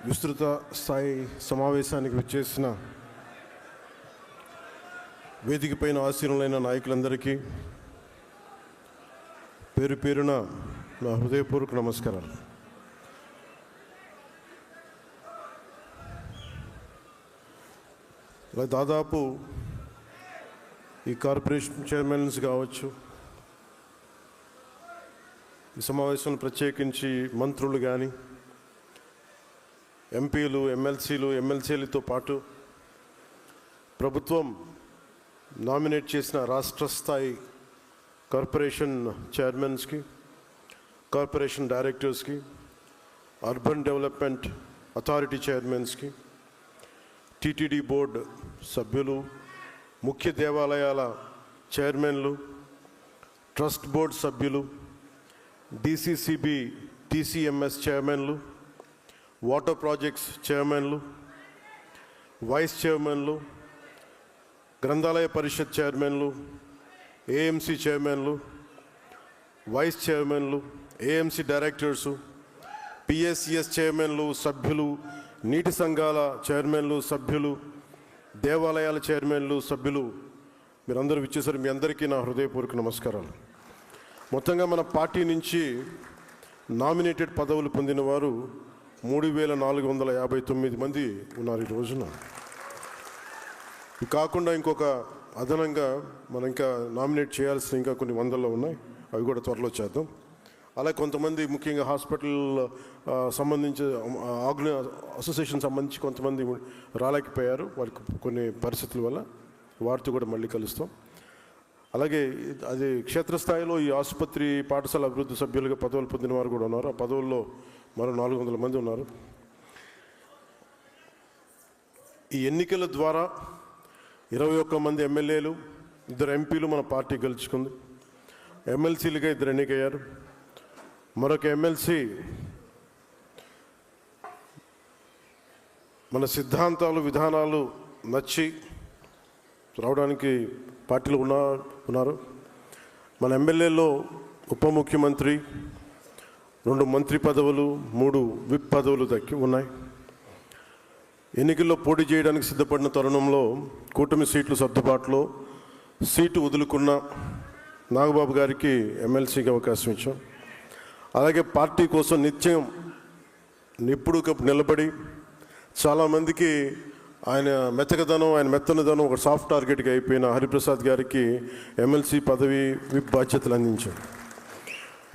విస్తృత స్థాయి సమావేశానికి విచ్చేసిన వేదికపైన ఆసీనులైన నాయకులందరికీ పేరు పేరున నా హృదయపూర్వక నమస్కారాలు. దాదాపు ఈ కార్పొరేషన్ చైర్మన్స్ కావచ్చు, ఈ సమావేశంలో ప్రత్యేకించి మంత్రులు కానీ, ఎంపీలు, ఎమ్మెల్సీలతో పాటు ప్రభుత్వం నామినేట్ చేసిన రాష్ట్ర స్థాయి కార్పొరేషన్ చైర్మన్స్కి, కార్పొరేషన్ డైరెక్టర్స్కి, అర్బన్ డెవలప్మెంట్ అథారిటీ చైర్మన్స్కి, టీటీడీ బోర్డు సభ్యులు, ముఖ్య దేవాలయాల చైర్మన్లు, ట్రస్ట్ బోర్డు సభ్యులు, డిసిసిబి టీసీఎంఎస్ చైర్మన్లు, వాటర్ ప్రాజెక్ట్స్ చైర్మన్లు, వైస్ చైర్మన్లు, గ్రంథాలయ పరిషత్ చైర్మన్లు, ఏఎంసీ చైర్మన్లు, వైస్ చైర్మన్లు, ఏఎంసీ డైరెక్టర్సు, పిఎస్సిఎస్ చైర్మన్లు, సభ్యులు, నీటి సంఘాల చైర్మన్లు, సభ్యులు, దేవాలయాల చైర్మన్లు, సభ్యులు, మీరందరూ ఇచ్చేసరికి మీ అందరికీ నా హృదయపూర్వక నమస్కారాలు. మొత్తంగా మన పార్టీ నుంచి నామినేటెడ్ పదవులు పొందిన వారు 3459 మంది ఉన్నారు ఈ రోజున. ఇది కాకుండా ఇంకొక అదనంగా మనం ఇంకా నామినేట్ చేయాల్సిన ఇంకా కొన్ని వందల్లో ఉన్నాయి, అవి కూడా త్వరలో చేద్దాం. అలాగే కొంతమంది ముఖ్యంగా హాస్పిటల్ సంబంధించి అసోసియేషన్ సంబంధించి కొంతమంది రాలేకపోయారు, వారికి కొన్ని పరిస్థితుల వల్ల, వారితో కూడా మళ్ళీ కలుస్తాం. అలాగే అది క్షేత్రస్థాయిలో ఈ ఆసుపత్రి పాఠశాల అభివృద్ధి సభ్యులుగా పదవులు పొందిన వారు కూడా ఉన్నారు. ఆ పదవుల్లో మరో 400 మంది ఉన్నారు. ఈ ఎన్నికల ద్వారా 21 మంది ఎమ్మెల్యేలు, 2 ఎంపీలు మన పార్టీ గెలుచుకుంది. ఎమ్మెల్సీలుగా 2 ఎన్నికయ్యారు. మరొక ఎమ్మెల్సీ మన సిద్ధాంతాలు, విధానాలు నచ్చి రావడానికి పార్టీలో ఉన్నారు. మన ఎమ్మెల్యేలో ఉప ముఖ్యమంత్రి, 2 మంత్రి పదవులు, 3 విప్ పదవులు దక్కి ఉన్నాయి. ఎన్నికల్లో పోటీ చేయడానికి సిద్ధపడిన తరుణంలో కూటమి సీట్లు సర్దుబాటులో సీటు వదులుకున్న నాగబాబు గారికి ఎమ్మెల్సీకి అవకాశం ఇచ్చాం. అలాగే పార్టీ కోసం నిత్యం నిప్పుడు నిలబడి చాలామందికి ఆయన మెత్తకదనం, ఆయన మెత్తనదనం ఒక సాఫ్ట్ టార్గెట్గా అయిపోయిన హరిప్రసాద్ గారికి ఎమ్మెల్సీ పదవి, విప్ బాధ్యతలు అందించాం.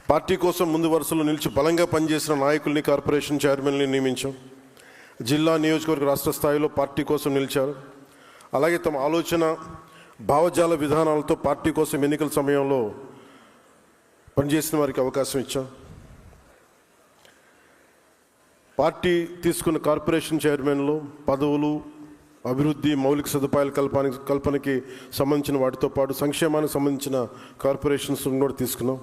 పార్టీ కోసం ముందు వరుసలో నిలిచి బలంగా పనిచేసిన నాయకుల్ని కార్పొరేషన్ చైర్మన్ని నియమించాం. జిల్లా, నియోజకవర్గ, రాష్ట్ర స్థాయిలో పార్టీ కోసం నిలిచారు. అలాగే తమ ఆలోచన, భావజాల విధానాలతో పార్టీ కోసం ఎన్నికల సమయంలో పనిచేసిన వారికి అవకాశం ఇచ్చాం. పార్టీ తీసుకున్న కార్పొరేషన్ చైర్మన్లు పదవులు, అభివృద్ధి, మౌలిక సదుపాయాల కల్పనకి సంబంధించిన వాటితో పాటు సంక్షేమానికి సంబంధించిన కార్పొరేషన్స్ కూడా తీసుకున్నాం.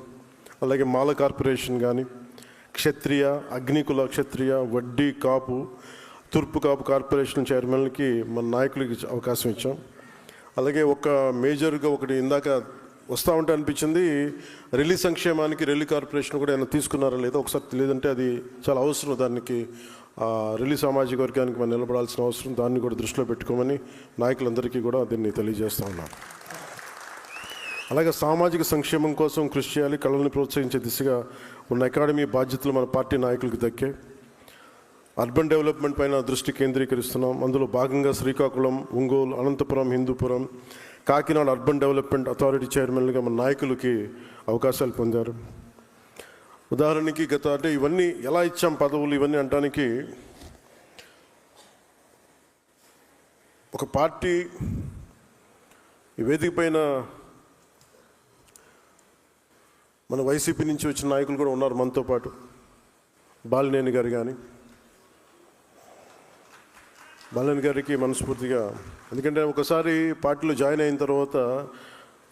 అలాగే మాల కార్పొరేషన్ కానీ, క్షత్రియ, అగ్నికుల క్షత్రియ, వడ్డీ కాపు, తూర్పు కాపు కార్పొరేషన్ చైర్మన్లకి మన నాయకులకి అవకాశం ఇచ్చాం. అలాగే ఒక మేజర్గా ఒకటి ఇందాక వస్తూ ఉంటే అనిపించింది, రెల్లి సంక్షేమానికి రెల్లి కార్పొరేషన్ కూడా ఏమైనా తీసుకున్నారా లేదా ఒకసారి, లేదంటే అది చాలా అవసరం, దానికి రెల్లి సామాజిక వర్గానికి మనం నిలబడాల్సిన అవసరం, దాన్ని కూడా దృష్టిలో పెట్టుకోమని నాయకులందరికీ కూడా దీన్ని తెలియజేస్తూ ఉన్నాను. అలాగే సామాజిక సంక్షేమం కోసం కృషి చేయాలి, కళలను ప్రోత్సహించే దిశగా ఉన్న అకాడమీ బాధ్యతలు మన పార్టీ నాయకులకు దక్కే. అర్బన్ డెవలప్మెంట్ పైన దృష్టి కేంద్రీకరిస్తున్నాం. అందులో భాగంగా Srikakulam, Ongole, Anantapuram, Hindupuram, Kakinada urban development authority చైర్మన్లుగా మన నాయకులకి అవకాశాలు పొందారు. ఉదాహరణకి అంటే ఇవన్నీ ఎలా ఇచ్చాం పదవులు, ఇవన్నీ అనడానికి ఒక పార్టీ ఈ వేదిక పైన మన వైసీపీ నుంచి వచ్చిన నాయకులు కూడా ఉన్నారు మనతో పాటు. బాలినేని గారు కానీ, బాలినేని గారికి మనస్ఫూర్తిగా, ఎందుకంటే ఒకసారి పార్టీలో జాయిన్ అయిన తర్వాత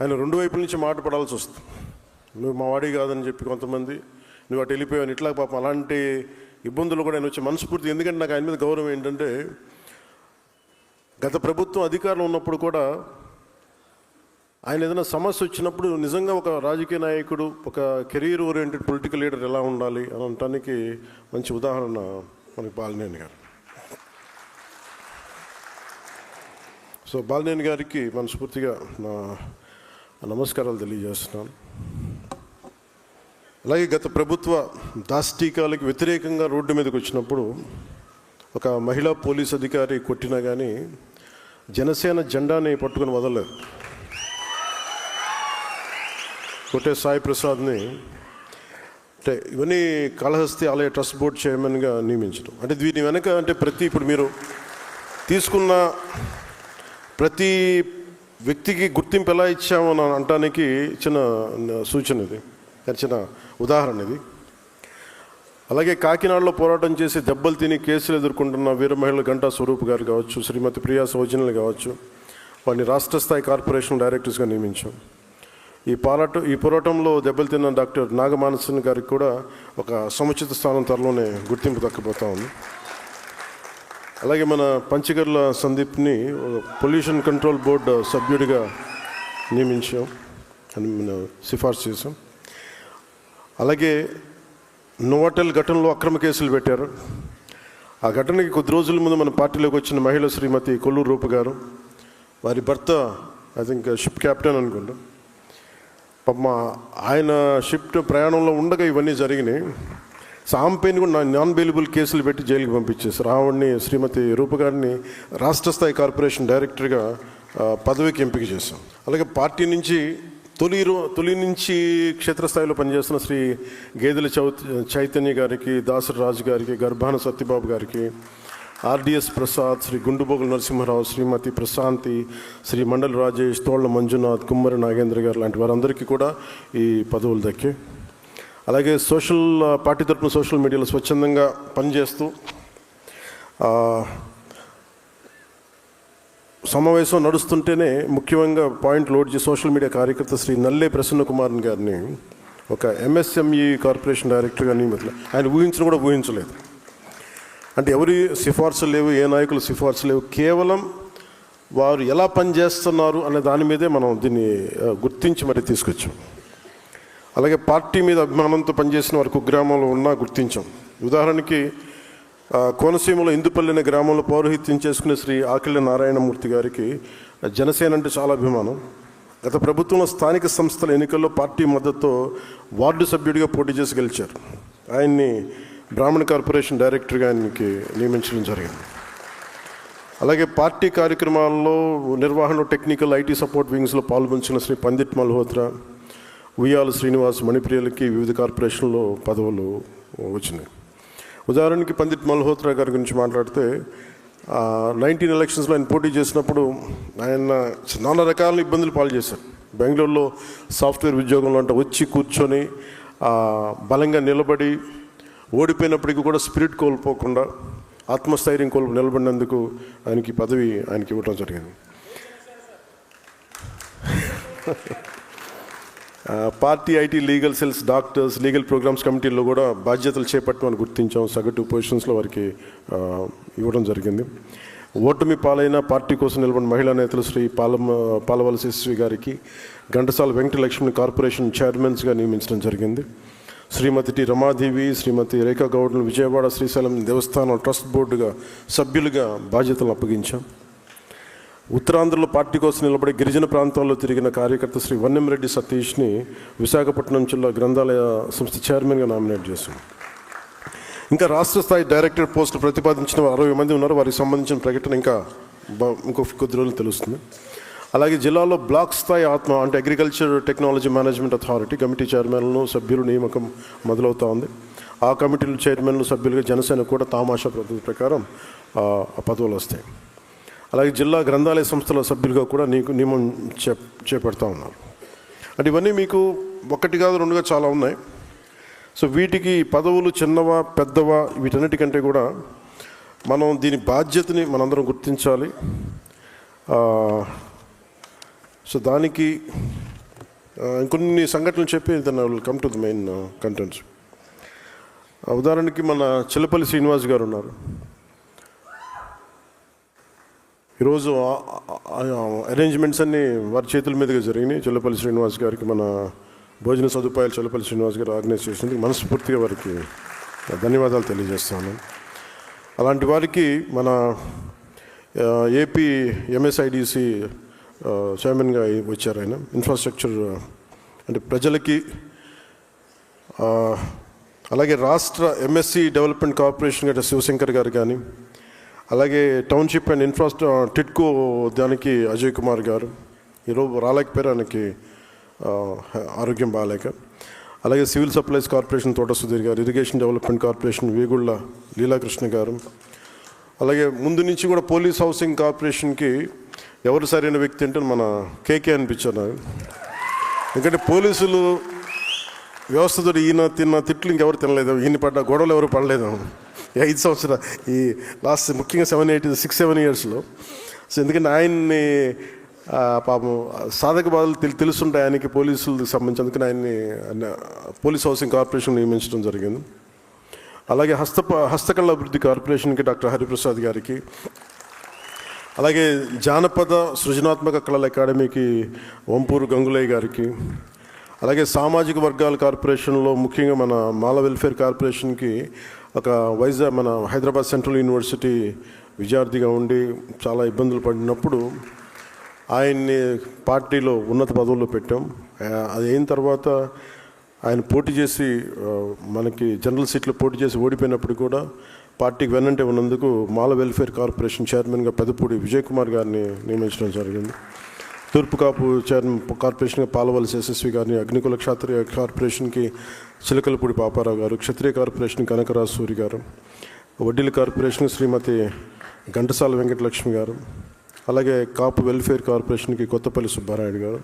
ఆయన 2 వైపుల నుంచి మాట పడాల్సి వస్తుంది. నువ్వు మా వాడి కాదని చెప్పి కొంతమంది, నువ్వు అటు వెళ్ళిపోయావు, ఇట్లా పాపం అలాంటి ఇబ్బందులు కూడా ఆయన వచ్చి మనస్ఫూర్తి. ఎందుకంటే నాకు ఆయన మీద గౌరవం ఏంటంటే, గత ప్రభుత్వం అధికారంలో ఉన్నప్పుడు కూడా ఆయన ఏదైనా సమస్య వచ్చినప్పుడు నిజంగా ఒక రాజకీయ నాయకుడు, ఒక కెరీర్ ఓరియంటెడ్ పొలిటికల్ లీడర్ ఎలా ఉండాలి అని అనటానికి మంచి ఉదాహరణ మనకి బాలినేని గారు. సో బాలినేని గారికి మనస్ఫూర్తిగా నా నమస్కారాలు తెలియజేస్తున్నాను. అలాగే గత ప్రభుత్వ దాష్టీకాలకు వ్యతిరేకంగా రోడ్డు మీదకి వచ్చినప్పుడు ఒక మహిళా పోలీస్ అధికారి కొట్టినా కానీ జనసేన జెండాని పట్టుకుని వదలలేదు. కొట్టే సాయి ప్రసాద్ని అంటే ఇవన్నీ కాళహస్తి ఆలయ ట్రస్ట్ బోర్డ్ చైర్మన్గా నియమించడం. అంటే దీని వెనక అంటే ఇప్పుడు మీరు తీసుకున్న ప్రతి వ్యక్తికి గుర్తింపు ఎలా ఇచ్చామని అనటానికి చిన్న సూచన ఇది, చిన్న ఉదాహరణ ఇది. అలాగే కాకినాడలో పోరాటం చేసి దెబ్బలు తిని కేసులు ఎదుర్కొంటున్న వీర మహిళ గంటా స్వరూప్ గారు కావచ్చు, శ్రీమతి ప్రియా సౌజన్యలు కావచ్చు, వారిని రాష్ట్ర స్థాయి కార్పొరేషన్ డైరెక్టర్స్గా నియమించాం. ఈ పోరాటంలో దెబ్బలు తిన్న డాక్టర్ నాగమానసన్ గారికి కూడా ఒక సముచిత స్థానం త్వరలోనే గుర్తింపు దక్కబోతా ఉంది. అలాగే మన పంచగర్ల సందీప్ని పొల్యూషన్ కంట్రోల్ బోర్డు సభ్యుడిగా నియమించాం అని మనం సిఫార్సు చేసాం. అలాగే నోవాటెల్ ఘటనలో అక్రమ కేసులు పెట్టారు. ఆ ఘటనకి కొద్ది రోజుల ముందు మన పార్టీలోకి వచ్చిన మహిళ శ్రీమతి కొల్లూరు రూప గారు, వారి భర్త ఐ థింక్ షిప్ క్యాప్టెన్ అనుకుంటా, పాపం ఆయన షిప్ ప్రయాణంలో ఉండగా ఇవన్నీ జరిగినాయి. సాంపేని కూడా నాన్ బెయిలబుల్ కేసులు పెట్టి జైలుకి పంపించేశారు. ఆవిడ్ని శ్రీమతి రూప గారిని రాష్ట్ర స్థాయి కార్పొరేషన్ డైరెక్టర్గా పదవికి ఎంపిక చేశాం. అలాగే పార్టీ నుంచి తొలి నుంచి క్షేత్రస్థాయిలో పనిచేస్తున్న శ్రీ గేదెల చైతన్య గారికి, దాసరి రాజు గారికి, గర్భాన సత్యబాబు గారికి, ఆర్డిఎస్ ప్రసాద్, శ్రీ గుండుబోగుల నరసింహారావు, శ్రీమతి ప్రశాంతి, శ్రీ మండలి రాజేష్, తోళ్ల మంజునాథ్, కుమ్మరి నాగేంద్ర గారు లాంటి వారందరికీ కూడా ఈ పదవులు దక్కి. అలాగే పార్టీ తరపున సోషల్ మీడియాలో స్వచ్ఛందంగా పనిచేస్తూ సమావేశం నడుస్తుంటేనే ముఖ్యంగా పాయింట్ లోడ్ చేసి సోషల్ మీడియా కార్యకర్త శ్రీ నల్లే ప్రసన్న కుమార్ గారిని ఒక ఎంఎస్ఎంఈ కార్పొరేషన్ డైరెక్టర్గా నియమించారు. ఆయన కూడా ఊహించలేదు. అంటే ఎవరి సిఫార్సులు లేవు, ఏ నాయకులు సిఫార్సు లేవు, కేవలం వారు ఎలా పనిచేస్తున్నారు అనే దాని మీదే మనం దీన్ని గుర్తించి మరి తీసుకొచ్చాం. అలాగే పార్టీ మీద అభిమానంతో పనిచేసిన వారు కుగ్రామంలో ఉన్నా గుర్తించాం. ఉదాహరణకి కోనసీమలో ఇందుపల్లి అనే గ్రామంలో పౌరోహిత్యం చేసుకునే శ్రీ ఆకిళ్ళ నారాయణమూర్తి గారికి జనసేన అంటే చాలా అభిమానం. గత ప్రభుత్వంలో స్థానిక సంస్థల ఎన్నికల్లో పార్టీ మద్దతుతో వార్డు సభ్యుడిగా పోటీ చేసి గెలిచారు. ఆయన్ని బ్రాహ్మణ కార్పొరేషన్ డైరెక్టర్గా ఆయనకి నియమించడం జరిగింది. అలాగే పార్టీ కార్యక్రమాల్లో నిర్వహణ, టెక్నికల్, ఐటీ సపోర్ట్ వింగ్స్లో పాల్పంచిన శ్రీ పండిట్ మల్హోత్రా, ఉయ్యాల శ్రీనివాస్, మణిప్రియలకి వివిధ కార్పొరేషన్లో పదవులు వచ్చినాయి. ఉదాహరణకి పండిట్ మల్హోత్రా గారి గురించి మాట్లాడితే 19 ఎలక్షన్స్లో ఆయన పోటీ చేసినప్పుడు ఆయన నానా రకాల ఇబ్బందులు పాలు చేశారు. బెంగళూరులో సాఫ్ట్వేర్ ఉద్యోగంలో అంటే వచ్చి కూర్చొని బలంగా నిలబడి ఓడిపోయినప్పటికీ కూడా స్పిరిట్ కోల్పోకుండా ఆత్మస్థైర్యం నిలబడినందుకు ఆయనకి పదవి ఇవ్వడం జరిగింది. Party, IT, legal cells, doctors, legal programs కమిటీల్లో కూడా బాధ్యతలు చేపట్టమని గుర్తించాం. సగటు పొజిషన్స్లో వారికి ఇవ్వడం జరిగింది. ఓటమి పాలైన పార్టీ కోసం నిలబడిన మహిళా నేతలు శ్రీ పాలవలసి శ్రీ గారికి ఘంటసాల వెంకటలక్ష్మి కార్పొరేషన్ చైర్మన్స్గా నియమించడం జరిగింది. శ్రీమతి టి రమాదేవి, శ్రీమతి రేఖా గౌడ్ను విజయవాడ శ్రీశైలం దేవస్థానం ట్రస్ట్ బోర్డుగా సభ్యులుగా బాధ్యతలు అప్పగించాం. ఉత్తరాంధ్రలో పార్టీ కోసం నిలబడి గిరిజన ప్రాంతాల్లో తిరిగిన కార్యకర్త శ్రీ వన్నెంరెడ్డి సతీష్ని విశాఖపట్నం జిల్లా గ్రంథాలయ సంస్థ చైర్మన్గా నామినేట్ చేశాం. ఇంకా రాష్ట్ర స్థాయి డైరెక్టర్ పోస్టులు ప్రతిపాదించిన 60 మంది ఉన్నారు. వారికి సంబంధించిన ప్రకటన ఇంకో కొద్ది రోజులు తెలుస్తుంది. అలాగే జిల్లాలో బ్లాక్ స్థాయి అంటే agriculture technology management authority committee చైర్మన్లను సభ్యులు నియామకం మొదలవుతూ ఉంది. ఆ కమిటీలు చైర్మన్లు సభ్యులుగా జనసేన కూడా తామాషా పద్ధతి ప్రకారం పదవులు వస్తాయి. అలాగే జిల్లా గ్రంథాలయ సంస్థల సభ్యులుగా కూడా నియమం చేపడతా ఉన్నారు. అంటే ఇవన్నీ మీకు ఒకటి కాదు, రెండుగా చాలా ఉన్నాయి. సో వీటికి పదవులు చిన్నవా పెద్దవా వీటన్నిటికంటే కూడా మనం దీని బాధ్యతని మనందరం గుర్తించాలి. సో దానికి ఇంకొన్ని సంఘటనలు చెప్పి then I will come to the main contents. ఉదాహరణకి మన చిల్లపల్లి శ్రీనివాస్ గారు ఉన్నారు. ఈరోజు అరేంజ్మెంట్స్ అన్నీ వారి చేతుల మీదుగా జరిగినాయి. చిల్లపల్లి శ్రీనివాస్ గారికి మన భోజన సదుపాయాలు చిల్లపల్లి శ్రీనివాస్ గారు ఆర్గనైజ్ చేసినందుకు మనస్ఫూర్తిగా వారికి ధన్యవాదాలు తెలియజేస్తాను. అలాంటి వారికి మన ఏపీ ఎంఎస్ఐడిసి చైర్మన్గా వచ్చారు ఆయన. ఇన్ఫ్రాస్ట్రక్చర్ అంటే ప్రజలకి, అలాగే రాష్ట్ర ఎంఎస్సి డెవలప్మెంట్ కార్పొరేషన్ గట్రా శివశంకర్ గారు కానీ, అలాగే టౌన్షిప్ అండ్ టిట్కో దానికి అజయ్ కుమార్ గారు ఈరోజు రాలేకపోయారు, ఆయనకి ఆరోగ్యం బాగాలేక. అలాగే సివిల్ సప్లైస్ కార్పొరేషన్ తోట సుధీర్ గారు, irrigation development corporation Vegulla Leelakrishna గారు, అలాగే ముందు నుంచి కూడా పోలీస్ హౌసింగ్ కార్పొరేషన్కి ఎవరు సరైన వ్యక్తి అంటే మన కేకే అనిపించారు నాకు. ఎందుకంటే పోలీసులు వ్యవస్థతో ఈయన తిన్న తిట్లు ఇంకెవరు తినలేదు, ఈయన పడ్డ గొడవలు ఎవరు పడలేదు ఈ 5 సంవత్సరాలు, ఈ లాస్ట్ ముఖ్యంగా 6-7 ఇయర్స్లో. సో ఎందుకంటే ఆయన్ని పాపం సాధక బాధలు తెలుస్తుంటాయి ఆయనకి పోలీసులకు సంబంధించి, అందుకని ఆయన్ని పోలీస్ హౌసింగ్ కార్పొరేషన్ నియమించడం జరిగింది. అలాగే హస్తకళ అభివృద్ధి కార్పొరేషన్కి డాక్టర్ హరిప్రసాద్ గారికి, అలాగే జానపద సృజనాత్మక కళల అకాడమీకి వంపూరు గంగులయ్య గారికి, అలాగే సామాజిక వర్గాల కార్పొరేషన్లో ముఖ్యంగా మన మాల వెల్ఫేర్ కార్పొరేషన్కి ఒక మన హైదరాబాద్ సెంట్రల్ యూనివర్సిటీ విద్యార్థిగా ఉండి చాలా ఇబ్బందులు పడినప్పుడు ఆయన్ని పార్టీలో ఉన్నత పదవుల్లో పెట్టాం. అది అయిన తర్వాత ఆయన పోటీ చేసి మనకి జనరల్ సీట్లో పోటీ చేసి ఓడిపోయినప్పుడు కూడా పార్టీకి వెన్నంటే ఉన్నందుకు మాల వెల్ఫేర్ కార్పొరేషన్ చైర్మన్గా పెదపూడి విజయ్ కుమార్ గారిని నియమించడం జరిగింది. తూర్పు కాపు కార్పొరేషన్గా పాలవలసి యశస్వి గారిని, అగ్నికుల క్షత్రియ కార్పొరేషన్కి చిలకలపూడి పాపారావు గారు, క్షత్రియ కార్పొరేషన్ కనకరాజు సూరి గారు, వడ్డీల కార్పొరేషన్ శ్రీమతి ఘంటసాల వెంకటలక్ష్మి గారు, అలాగే కాపు వెల్ఫేర్ కార్పొరేషన్కి కొత్తపల్లి సుబ్బారాయుడు గారు.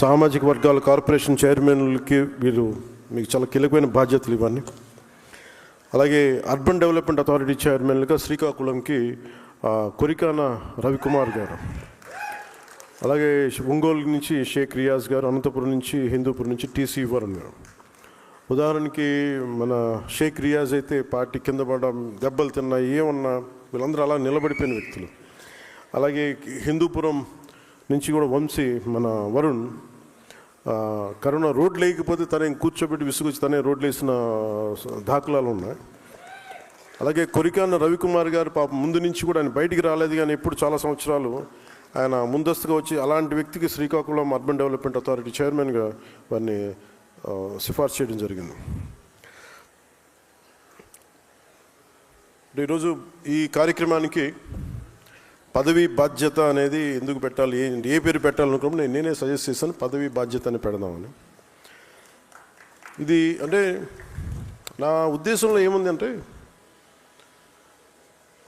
సామాజిక వర్గాల కార్పొరేషన్ చైర్మన్లకి వీళ్ళు మీకు చాలా కీలకమైన బాధ్యతలు ఇవన్నీ. అలాగే అర్బన్ డెవలప్మెంట్ అథారిటీ చైర్మన్లుగా శ్రీకాకుళంకి కొరికాన రవికుమార్ గారు, అలాగే ఒంగోలు నుంచి షేక్ రియాజ్ గారు, అనంతపురం నుంచి హిందూపురం నుంచి టీసీ వరుణ్ గారు. ఉదాహరణకి మన షేక్ రియాజ్ అయితే పార్టీ కింద పడడం, దెబ్బలు తిన్నా, ఏమన్నా వీళ్ళందరూ అలా నిలబడిపోయిన వ్యక్తులు. అలాగే హిందూపురం నుంచి కూడా వంశీ మన వరుణ్ కరోనా రోడ్లు వేయకపోతే తనే కూర్చోబెట్టి విసుగొచ్చి తనే రోడ్లు వేసిన దాఖలాలు ఉన్నాయి. అలాగే కొరికాన రవికుమార్ గారు పాపం ముందు నుంచి కూడా ఆయన బయటికి రాలేదు, కానీ ఎప్పుడు చాలా సంవత్సరాలు ఆయన ముందస్తుగా వచ్చి అలాంటి వ్యక్తికి శ్రీకాకుళం అర్బన్ డెవలప్మెంట్ అథారిటీ చైర్మన్గా వారిని సిఫార్సు చేయడం జరిగింది. ఈరోజు ఈ కార్యక్రమానికి పదవి బాధ్యత అనేది ఎందుకు పెట్టాలి, ఏ పేరు పెట్టాలనుకున్నప్పుడు నేనే సజెస్ట్ చేశాను, పదవి బాధ్యత అని పెడదామని. ఇది అంటే నా ఉద్దేశంలో ఏముంది అంటే,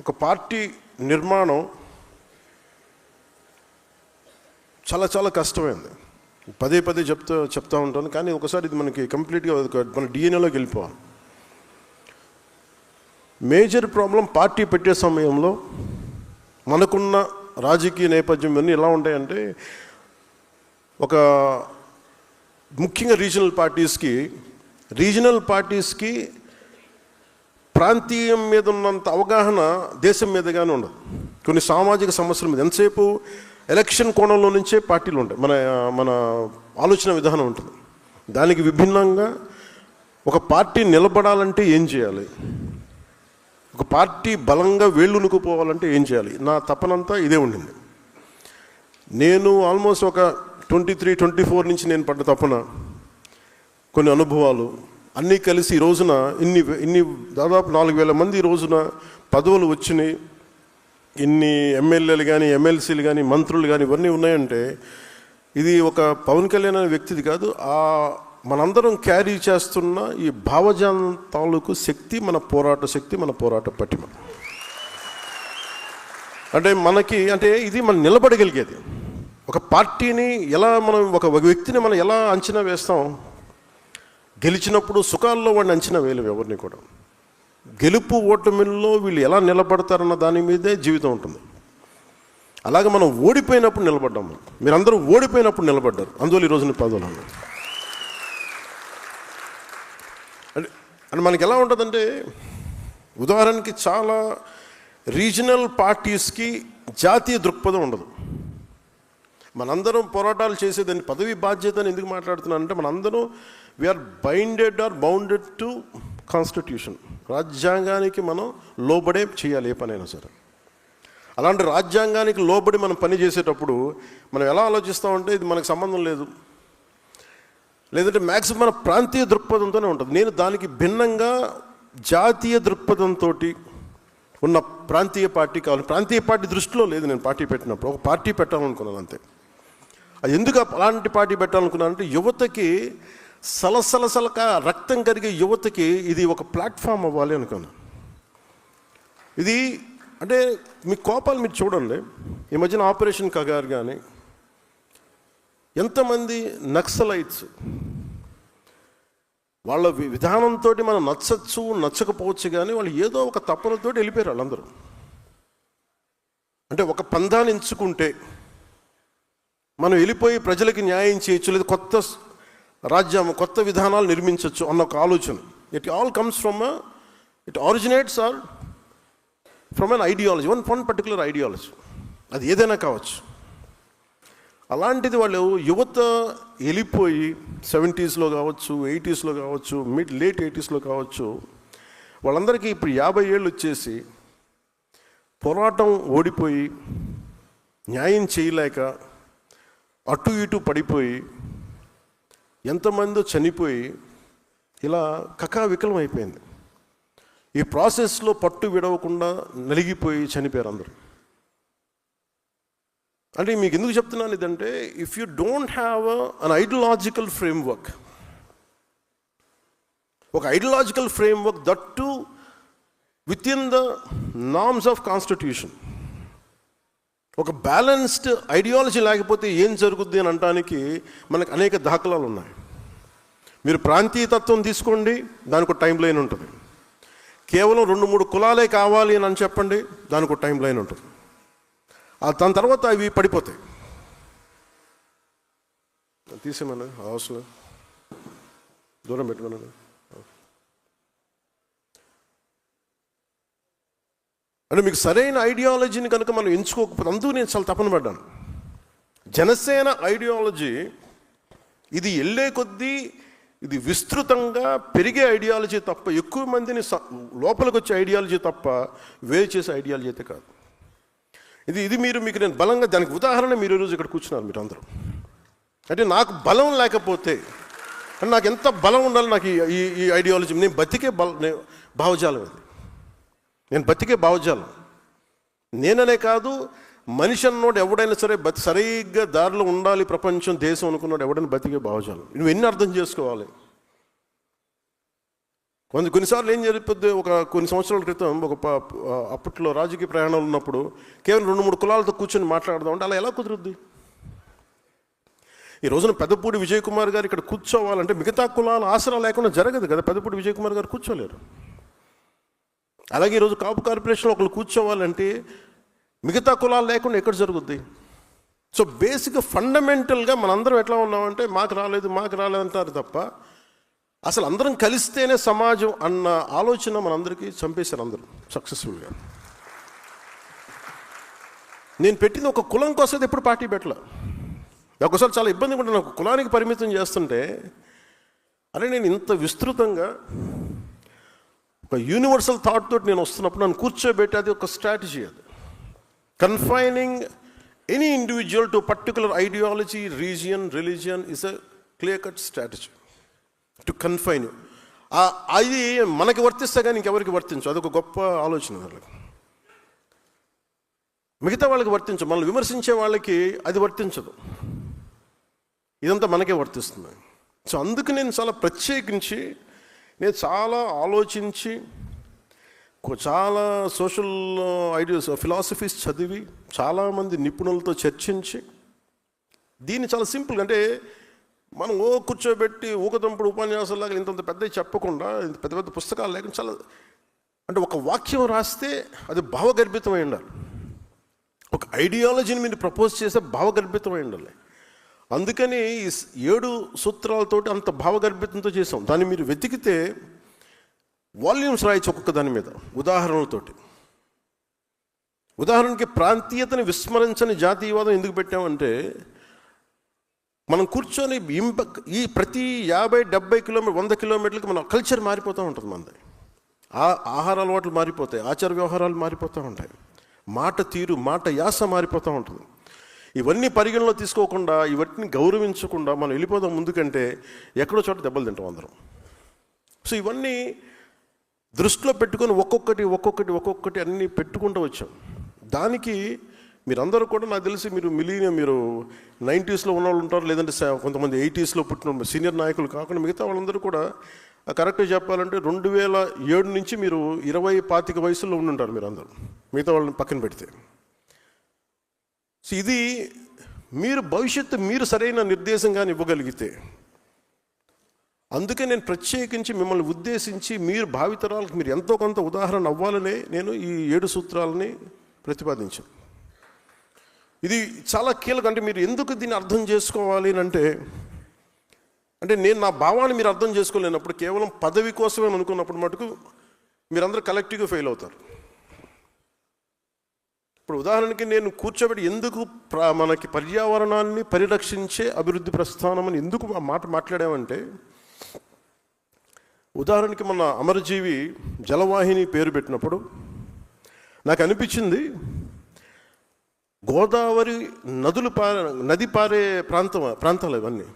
ఒక పార్టీ నిర్మాణం చాలా చాలా కష్టమైంది. పదే చెప్తా ఉంటాను, కానీ ఒకసారి ఇది మనకి కంప్లీట్గా మన డిఎన్ఏలోకి వెళ్ళిపోవాలి. మేజర్ ప్రాబ్లం పార్టీ పెట్టే సమయంలో మనకున్న రాజకీయ నేపథ్యం ఇవన్నీ ఎలా ఉంటాయంటే, ఒక ముఖ్యంగా రీజనల్ పార్టీస్కి ప్రాంతీయం మీద ఉన్నంత అవగాహన దేశం మీదగానే ఉండదు. కొన్ని సామాజిక సమస్యల మీద ఎంతసేపు ఎలక్షన్ కోణంలో నుంచే పార్టీలు ఉంటాయి, మన ఆలోచన విధానం ఉంటుంది. దానికి విభిన్నంగా ఒక పార్టీ నిలబడాలంటే ఏం చేయాలి, ఒక పార్టీ బలంగా వేళ్ళునుకుపోవాలంటే ఏం చేయాలి, నా తపనంతా ఇదే ఉండింది. నేను ఆల్మోస్ట్ ఒక 23-24 నుంచి నేను పడ్డ తపన, కొన్ని అనుభవాలు అన్నీ కలిసి ఈ రోజున ఇన్ని దాదాపు 4,000 మంది ఈ రోజున పదవులు వచ్చినాయి. ఇన్ని ఎమ్మెల్యేలు కానీ, ఎమ్మెల్సీలు కానీ, మంత్రులు కానీ ఇవన్నీ ఉన్నాయంటే ఇది ఒక పవన్ కళ్యాణ్ అనే వ్యక్తిది కాదు, మనందరం క్యారీ చేస్తున్న ఈ భావజాలం తాలూకు శక్తి, మన పోరాట శక్తి, మన పోరాట పటిమ. అంటే ఇది మనం నిలబడగలిగేది. ఒక పార్టీని ఎలా మనం, ఒక వ్యక్తిని మనం ఎలా అంచనా వేస్తాం, గెలిచినప్పుడు సుఖాల్లో వాడిని అంచనా వేయలేము ఎవరిని కూడా. గెలుపు ఓటమిల్లో వీళ్ళు ఎలా నిలబడతారన్న దాని మీదే జీవితం ఉంటుంది. అలాగే మనం ఓడిపోయినప్పుడు నిలబడ్డాము, మీరందరూ ఓడిపోయినప్పుడు నిలబడ్డారు, అందువల్ల ఈరోజు పదవులు అన్నారు. అంటే మనకి ఎలా ఉంటుందంటే, ఉదాహరణకి చాలా రీజనల్ పార్టీస్కి జాతీయ దృక్పథం ఉండదు. మనందరం పోరాటాలు చేసేదాన్ని పదవి బాధ్యత అని ఎందుకు మాట్లాడుతున్నానంటే, మనందరం వీఆర్ బౌండెడ్ టు కాన్స్టిట్యూషన్. రాజ్యాంగానికి మనం లోబడే చేయాలి ఏ పనైనా సరే. అలాంటి రాజ్యాంగానికి లోబడి మనం పని చేసేటప్పుడు మనం ఎలా ఆలోచిస్తామంటే ఇది మనకు సంబంధం లేదు, లేదంటే మ్యాక్సిమం మన ప్రాంతీయ దృక్పథంతోనే ఉంటుంది. నేను దానికి భిన్నంగా జాతీయ దృక్పథంతో ఉన్న ప్రాంతీయ పార్టీ కావాలి. ప్రాంతీయ పార్టీ దృష్టిలో లేదు నేను పార్టీ పెట్టినప్పుడు, ఒక పార్టీ పెట్టాలనుకున్నాను అంతే. అది ఎందుకు అలాంటి పార్టీ పెట్టాలనుకున్నానంటే యువతకి సలసలసలక రక్తం కరిగే యువతకి ఇది ఒక ప్లాట్ఫామ్ అవ్వాలి అనుకున్నాను. ఇది అంటే మీ కోపాలు మీరు చూడండి, ఈ మధ్యన ఆపరేషన్ కగార్ కానీ ఎంతమంది నక్సలైట్స్ వాళ్ళ విధానంతో మనం నచ్చచ్చు నచ్చకపోవచ్చు కానీ వాళ్ళు ఏదో ఒక తపనతో వెళ్ళిపోయారు వాళ్ళందరూ. అంటే ఒక పందాన్ని ఎంచుకుంటే మనం వెళ్ళిపోయి ప్రజలకి న్యాయం చేయొచ్చు, లేదా కొత్త రాజ్యం కొత్త విధానాలు నిర్మించవచ్చు అన్న ఒక ఆలోచన. It all comes from it originates or from an ideology, one particular ideology, అది ఏదైనా కావచ్చు. అలాంటిది వాళ్ళు యువత వెళ్ళిపోయి 70s కావచ్చు, 80s కావచ్చు, లేట్ 80s కావచ్చు, వాళ్ళందరికీ ఇప్పుడు 50 ఏళ్ళు వచ్చేసి పోరాటం ఓడిపోయి న్యాయం చేయలేక అటు ఇటు పడిపోయి ఎంతమందో చనిపోయి ఇలా కకావికలం అయిపోయింది. ఈ ప్రాసెస్లో పట్టు విడవకుండా నలిగిపోయి చనిపోయారు అందరూ. అంటే మీకు ఎందుకు చెప్తున్నాను ఇదంటే, if you don't have an ideological framework, ఒక ideological framework that too within the norms of constitution, ఒక బ్యాలెన్స్డ్ ఐడియాలజీ లేకపోతే ఏం జరుగుద్ది అని అనడానికి మనకు అనేక దాఖలాలు ఉన్నాయి. మీరు ప్రాంతీయ తత్వం తీసుకోండి, దానికి ఒక టైం లైన్ ఉంటుంది. కేవలం 2-3 కులాలే కావాలి అని చెప్పండి, దానికి ఒక టైం లైన్ ఉంటుంది. దాని తర్వాత అవి పడిపోతాయి. తీసేమన్నా హౌస్లో దూరం పెట్టుకున్నాను. అంటే మీకు సరైన ఐడియాలజీని కనుక మనం ఎంచుకోకపోతే, అందుకు నేను చాలా తపన పడ్డాను. జనసేన ఐడియాలజీ ఇది వెళ్ళే కొద్దీ ఇది విస్తృతంగా పెరిగే ఐడియాలజీ తప్ప, ఎక్కువ మందిని లోపలికి వచ్చే ఐడియాలజీ తప్ప వేరు చేసే ఐడియాలజీ అయితే కాదు. ఇది మీకు నేను బలంగా, దానికి ఉదాహరణ మీరు ఈరోజు ఇక్కడ కూర్చున్నారు మీరు అందరూ. అంటే నాకు బలం లేకపోతే, అంటే నాకు ఎంత బలం ఉండాలి నాకు ఈ ఐడియాలజీ, నేను బతికే భావజాలం ఇది, నేను బతికే భావజాలం. నేననే కాదు, మనిషి అన్నోడు ఎవడైనా సరే సరిగ్గా దారిలో ఉండాలి ప్రపంచం దేశం అనుకున్నాడు ఎవడైనా బతికే భావజాలం. నువ్వు ఎన్ని అర్థం చేసుకోవాలి. కొన్నిసార్లు ఏం జరిగిపోద్ది, కొన్ని సంవత్సరాల క్రితం అప్పట్లో రాజకీయ ప్రయాణాలు ఉన్నప్పుడు కేవలం 2-3 కులాలతో కూర్చొని మాట్లాడదాం అంటే అలా ఎలా కుదురుద్ది? ఈ రోజున పెద్దపూడి విజయ్ కుమార్ గారు ఇక్కడ కూర్చోవాలంటే మిగతా కులాల ఆసరా లేకుండా జరగదు కదా. పెద్దపూడి విజయ్ కుమార్ గారు కూర్చోలేరు. అలాగే ఈరోజు కాపు కార్పొరేషన్లో ఒకళ్ళు కూర్చోవాలంటే మిగతా కులాలు లేకుండా ఎక్కడ జరుగుద్ది? సో బేసిక్గా ఫండమెంటల్గా మనందరం ఎట్లా ఉన్నామంటే మాకు రాలేదు అంటారు తప్ప, అసలు అందరం కలిస్తేనే సమాజం అన్న ఆలోచన మనందరికీ చంపేశారు అందరూ సక్సెస్ఫుల్గా. నేను పెట్టింది ఒక కులం కోసం ఎప్పుడు పార్టీ పెట్టలే. ఒకసారి చాలా ఇబ్బందిగా ఉంటుంది నాకు, కులానికి పరిమితం చేస్తుంటే అరే నేను ఇంత విస్తృతంగా ఒక యూనివర్సల్ థాట్ తోటి నేను వస్తున్నప్పుడు నన్ను కూర్చోబెట్టి అది ఒక స్ట్రాటజీ. అది confining any individual to particular ideology, region, religion is a clear cut strategy to confine. అది మనకి వర్తిస్తే కానీ ఇంకెవరికి వర్తించు, అదొక గొప్ప ఆలోచన. వాళ్ళకి మిగతా వాళ్ళకి వర్తించు, మనల్ని విమర్శించే వాళ్ళకి అది వర్తించదు. ఇదంతా మనకే వర్తిస్తుంది. సో అందుకు నేను చాలా ప్రత్యేకించి నేను చాలా ఆలోచించి చాలా సోషల్ ఐడియాస్ ఫిలాసఫీస్ చదివి చాలామంది నిపుణులతో చర్చించి దీన్ని చాలా సింపుల్గా, అంటే మనం కూర్చోబెట్టి ఊకదంపుడు ఉపన్యాసాలాగా ఇంత పెద్ద చెప్పకుండా, ఇంత పెద్ద పెద్ద పుస్తకాలు లేకుండా చాలా, అంటే ఒక వాక్యం రాస్తే అది భావగర్భితమై ఉండాలి. ఒక ఐడియాలజీని మీరు ప్రపోజ్ చేస్తే భావగర్భితమై ఉండాలి. అందుకని ఈ 7 సూత్రాలతోటి అంత భావగర్భితంతో చేసాం. దాన్ని మీరు వెతికితే వాల్యూమ్స్ రాయొచ్చు ఒక్కొక్క దాని మీద ఉదాహరణలతోటి. ఉదాహరణకి ప్రాంతీయతని విస్మరించని జాతీయవాదం ఎందుకు పెట్టామంటే, మనం కూర్చొని ఈ ప్రతి 50-70 కిలోమీటర్ 100 కిలోమీటర్లకి మన కల్చర్ మారిపోతూ ఉంటుంది. మనది ఆహార అలవాట్లు మారిపోతాయి, ఆచార వ్యవహారాలు మారిపోతూ ఉంటాయి, మాట తీరు, మాట యాస మారిపోతూ ఉంటుంది. ఇవన్నీ పరిగణలో తీసుకోకుండా, ఇవన్నీ గౌరవించకుండా మనం వెళ్ళిపోదాం ముందుకంటే ఎక్కడో చోట దెబ్బలు తింటాం అందరం. సో ఇవన్నీ దృష్టిలో పెట్టుకొని ఒక్కొక్కటి అన్నీ పెట్టుకుంటూ వచ్చాం. దానికి మీరందరూ కూడా నాకు తెలిసి మీరు 90s ఉన్న వాళ్ళు ఉంటారు, లేదంటే కొంతమంది 80s పుట్టిన సీనియర్ నాయకులు కాకుండా మిగతా వాళ్ళందరూ కూడా కరెక్ట్గా చెప్పాలంటే 2007 నుంచి మీరు 20-25 వయసులో ఉండుంటారు మీరు అందరూ, మిగతా వాళ్ళని పక్కన పెడితే. సో ఇది మీరు భవిష్యత్తు మీరు సరైన నిర్దేశంగానే ఇవ్వగలిగితే, అందుకే నేను ప్రత్యేకించి మిమ్మల్ని ఉద్దేశించి మీరు భావితరాలకు మీరు ఎంతో కొంత ఉదాహరణ అవ్వాలనే నేను ఈ 7 సూత్రాలని ప్రతిపాదించాను. ఇది చాలా కీలకం. అంటే మీరు ఎందుకు దీన్ని అర్థం చేసుకోవాలి అంటే నేను నా భావాన్ని మీరు అర్థం చేసుకోలేనప్పుడు, కేవలం పదవి కోసమే అనుకున్నప్పుడు మటుకు మీరందరూ కలెక్టివ్గా ఫెయిల్ అవుతారు. ఇప్పుడు ఉదాహరణకి నేను కూర్చోబెట్టి ఎందుకు మనకి పర్యావరణాన్ని పరిరక్షించే అభివృద్ధి ప్రస్థానం అని ఎందుకు ఆ మాట మాట్లాడామంటే, ఉదాహరణకి మన అమరజీవి జలవాహిని పేరు పెట్టినప్పుడు నాకు అనిపించింది, గోదావరి నది పారే ప్రాంతాలు ఇవన్నీ.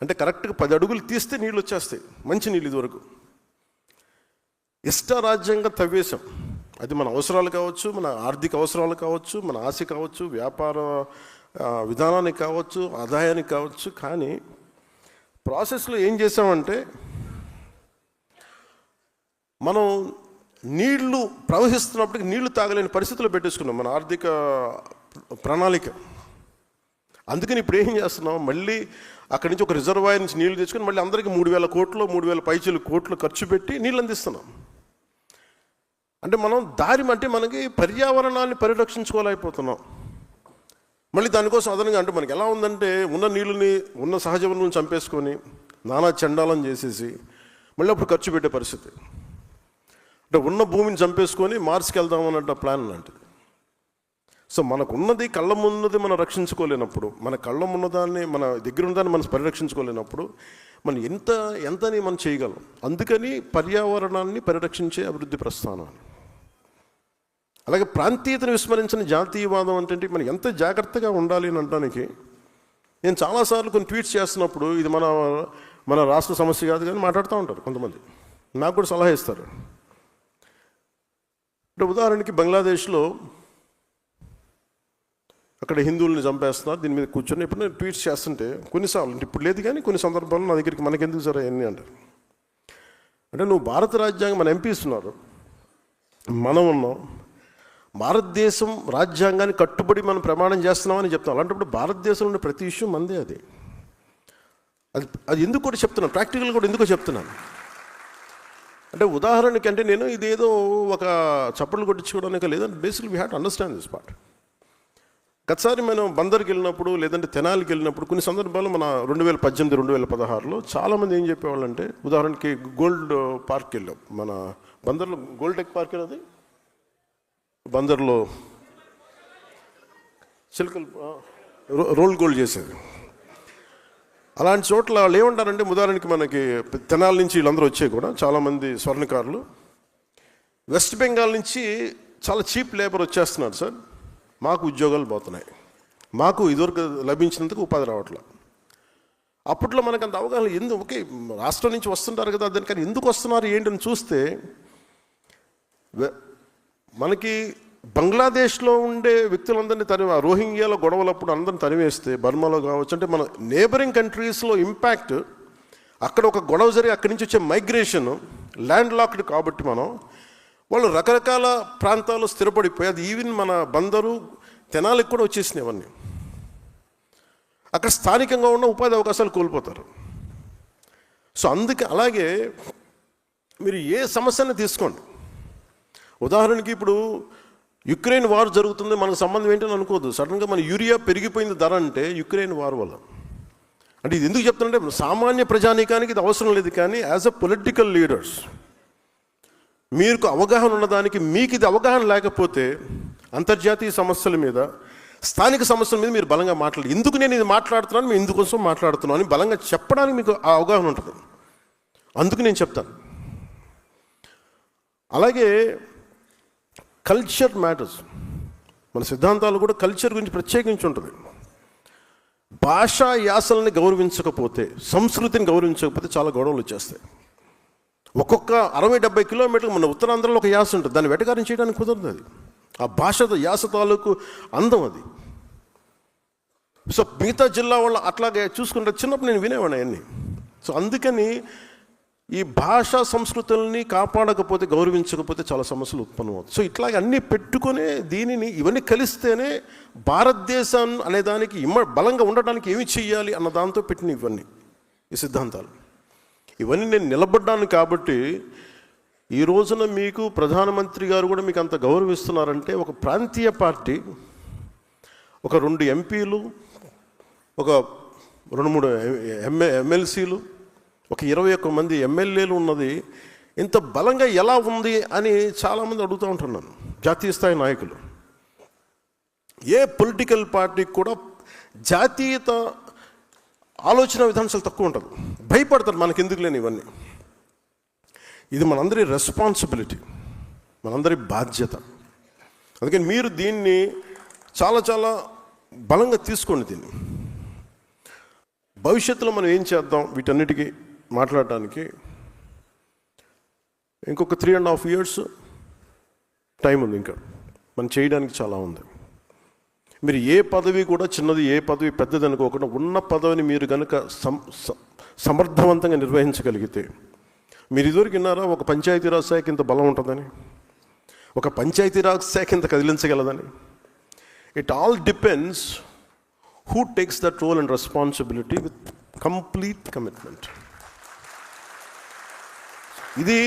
అంటే కరెక్ట్గా 10 అడుగులు తీస్తే నీళ్ళు వచ్చేస్తాయి, మంచి నీళ్ళు. ఇదివరకు ఇష్టారాజ్యంగా తవ్వేశాం. అది మన అవసరాలు కావచ్చు, మన ఆర్థిక అవసరాలు కావచ్చు, మన ఆశ కావచ్చు, వ్యాపార విధానానికి కావచ్చు, ఆదాయానికి కావచ్చు. కానీ ప్రాసెస్లో ఏం చేసామంటే, మనం నీళ్లు ప్రవహిస్తున్నప్పటికీ నీళ్లు తాగలేని పరిస్థితుల్లో పెట్టేసుకున్నాం మన ఆర్థిక ప్రణాళిక. అందుకని ఇప్పుడు ఏం చేస్తున్నాం, మళ్ళీ అక్కడి నుంచి ఒక రిజర్వాయర్ నుంచి నీళ్లు తెచ్చుకొని మళ్ళీ అందరికీ 3,000 కోట్లు 3,000 పైచీలు కోట్లు ఖర్చు పెట్టి నీళ్ళు అందిస్తున్నాం. అంటే మనం మనకి పర్యావరణాన్ని పరిరక్షించుకోలేకపోతున్నాం. మళ్ళీ దానికోసం అదనంగా అంటే మనకి ఎలా ఉందంటే, ఉన్న నీళ్ళని ఉన్న సహజ వనరులను చంపేసుకొని నానా చండాలం చేసేసి మళ్ళీ అప్పుడు ఖర్చు పెట్టే పరిస్థితి. అంటే ఉన్న భూమిని చంపేసుకొని మార్స్కి వెళ్దామన్నట్టు ప్లాన్ లాంటిది. సో మనకున్నది కళ్ళ ముందుది మనం రక్షించుకోలేనప్పుడు, మన కళ్ళ ఉన్నదాన్ని మన దగ్గర ఉన్నదాన్ని మనం పరిరక్షించుకోలేనప్పుడు మనం ఎంతని మనం చేయగలం. అందుకని పర్యావరణాన్ని పరిరక్షించే అభివృద్ధి ప్రస్థానం. అలాగే ప్రాంతీయతను విస్మరించిన జాతీయవాదం అంటే మనం ఎంత జాగ్రత్తగా ఉండాలి అని అనడానికి నేను చాలాసార్లు కొన్ని ట్వీట్స్ చేస్తున్నప్పుడు, ఇది మన రాష్ట్ర సమస్య కాదు కానీ మాట్లాడుతూ ఉంటారు కొంతమంది, నాకు కూడా సలహా ఇస్తారు. అంటే ఉదాహరణకి బంగ్లాదేశ్లో అక్కడ హిందువుల్ని చంపేస్తున్నారు, దీని మీద కూర్చొని ఇప్పుడు నేను ట్వీట్స్ చేస్తుంటే కొన్నిసార్లు, ఇప్పుడు లేదు కానీ కొన్ని సందర్భాల్లో నా దగ్గరికి మనకెందుకు సరే అన్నీ అంటారు. అంటే నువ్వు భారత రాజ్యాంగం, మన ఎంపీస్ ఉన్నారు, మనం ఉన్నాం, భారతదేశం రాజ్యాంగాన్ని కట్టుబడి మనం ప్రమాణం చేస్తున్నామని చెప్తాం. అలాంటప్పుడు భారతదేశంలో ఉండే ప్రతి ఇష్యూ మందే. అది ఎందుకు కూడా చెప్తున్నాను, ప్రాక్టికల్ కూడా ఎందుకో చెప్తున్నాను. అంటే ఉదాహరణకి అంటే నేను ఇదేదో ఒక చప్పట్లు కొట్టించుకోవడానికి లేదంటే basically we have to understand this part. గతసారి మనం బందర్కి వెళ్ళినప్పుడు లేదంటే తెనాలికి వెళ్ళినప్పుడు కొన్ని సందర్భాల్లో మన 2018-2016లో చాలామంది ఏం చెప్పేవాళ్ళంటే, ఉదాహరణకి గోల్డ్ పార్క్ వెళ్ళాం, మన బందర్లో గోల్డ్ టెక్ పార్క్ అది బందర్లో చిలుకలు రోల్ గోల్డ్ చేసేది. అలాంటి చోట్ల వాళ్ళు ఏమంటారంటే, ఉదాహరణకి మనకి తెనాల నుంచి వీళ్ళందరూ వచ్చాయి కూడా చాలామంది స్వర్ణకారులు, వెస్ట్ బెంగాల్ నుంచి చాలా చీప్ లేబర్ వచ్చేస్తున్నారు సార్, మాకు ఉద్యోగాలు పోతున్నాయి, మాకు ఇదివరకు లభించినందుకు ఉపాధి రావట్లేదు. అప్పట్లో మనకు అంత అవగాహన ఓకే రాష్ట్రం నుంచి వస్తుంటారు కదా, దానికని ఎందుకు వస్తున్నారు ఏంటని చూస్తే, మనకి బంగ్లాదేశ్లో ఉండే వ్యక్తులందరినీ రోహింగ్యాల గొడవలప్పుడు అందరిని తరివేస్తే, బర్మాలో కావచ్చు, అంటే మన నేబరింగ్ కంట్రీస్లో ఇంపాక్ట్, అక్కడ ఒక గొడవ జరిగి అక్కడి నుంచి వచ్చే మైగ్రేషన్ ల్యాండ్ లాక్డ్ కాబట్టి వాళ్ళు రకరకాల ప్రాంతాల్లో స్థిరపడిపోయి, అది ఈవెన్ మన బందరు తెనాలికి కూడా వచ్చేసినాయి అవన్నీ. అక్కడ స్థానికంగా ఉన్న ఉపాధి అవకాశాలు కోల్పోతారు. సో అందుకే అలాగే మీరు ఏ సమస్యను తీసుకోండి, ఉదాహరణకి ఇప్పుడు యుక్రెయిన్ వార్ జరుగుతుంది, మనకు సంబంధం ఏంటని అనుకోవద్దు. సడన్గా మన యూరియా పెరిగిపోయింది ధర అంటే యుక్రెయిన్ వార్ వల్ల. అంటే ఇది ఎందుకు చెప్తానంటే, సామాన్య ప్రజానీకానికి ఇది అవసరం లేదు, కానీ యాజ్ అ పొలిటికల్ లీడర్స్ మీకు అవగాహన ఉన్నదానికి, మీకు ఇది అవగాహన లేకపోతే అంతర్జాతీయ సమస్యల మీద స్థానిక సమస్యల మీద మీరు బలంగా మాట్లాడాలి. ఎందుకు నేను ఇది మాట్లాడుతున్నాను, మేము ఇందుకోసం మాట్లాడుతున్నాను అని బలంగా చెప్పడానికి మీకు ఆ అవగాహన ఉంటుంది. అందుకు నేను చెప్తాను. అలాగే కల్చర్ మ్యాటర్స్. మన సిద్ధాంతాలు కూడా కల్చర్ గురించి ప్రత్యేకించి ఉంటుంది. భాషా యాసల్ని గౌరవించకపోతే, సంస్కృతిని గౌరవించకపోతే చాలా గొడవలు వచ్చేస్తాయి. ఒక్కొక్క 60-70 కిలోమీటర్లు మన ఉత్తరాంధ్రలో ఒక యాస ఉంటుంది, దాన్ని వెటకారం చేయడానికి కుదరదు. అది ఆ భాషతో యాస తాలూకు అందం అది. సో మిగతా జిల్లా వాళ్ళు అట్లాగే చూసుకుంటే చిన్నప్పుడు నేను వినేవాడిని అవన్నీ. సో అందుకని ఈ భాషా సంస్కృతుల్ని కాపాడకపోతే, గౌరవించకపోతే చాలా సమస్యలు ఉత్పన్నమవుతాయి. సో ఇట్లాగే అన్నీ పెట్టుకునే దీనిని ఇవన్నీ కలిస్తేనే భారతదేశం అనే దానికి బలంగా ఉండడానికి ఏమి చెయ్యాలి అన్న దాంతో పెట్టిన ఇవన్నీ ఈ సిద్ధాంతాలు. ఇవన్నీ నేను నిలబడ్డాను కాబట్టి ఈ రోజున మీకు ప్రధానమంత్రి గారు కూడా మీకు అంత గౌరవిస్తున్నారంటే, ఒక ప్రాంతీయ పార్టీ, ఒక 2 ఎంపీలు, ఒక 2-3 ఎమ్మెల్సీలు, ఒక 21 మంది ఎమ్మెల్యేలు ఉన్నది ఇంత బలంగా ఎలా ఉంది అని చాలామంది అడుగుతూ ఉంటున్నాను. జాతీయ స్థాయి నాయకులు, ఏ పొలిటికల్ పార్టీకి కూడా జాతీయత ఆలోచన విధానం చాలా తక్కువ ఉంటుంది. భయపడతారు, మనకి ఎందుకు లేని ఇవన్నీ. ఇది మనందరి రెస్పాన్సిబిలిటీ, మనందరి బాధ్యత. అందుకని మీరు దీన్ని చాలా చాలా బలంగా తీసుకోండి. దీన్ని భవిష్యత్తులో మనం ఏం చేద్దాం వీటన్నిటికీ మాట్లాడటానికి ఇంకొక 3.5 years టైం ఉంది. ఇంకా మనం చేయడానికి చాలా ఉంది. మీరు ఏ పదవి కూడా చిన్నది, ఏ పదవి పెద్దది అనుకోకుండా ఉన్న పదవిని మీరు కనుక సమర్థవంతంగా నిర్వహించగలిగితే, మీరు ఇదివరకు విన్నారా ఒక పంచాయతీరాజ్ శాఖ ఇంత బలం ఉంటుందని, ఒక పంచాయతీరాజ్ శాఖ ఇంత కదిలించగలదని? It all depends who takes that role and responsibility with complete commitment. ఇది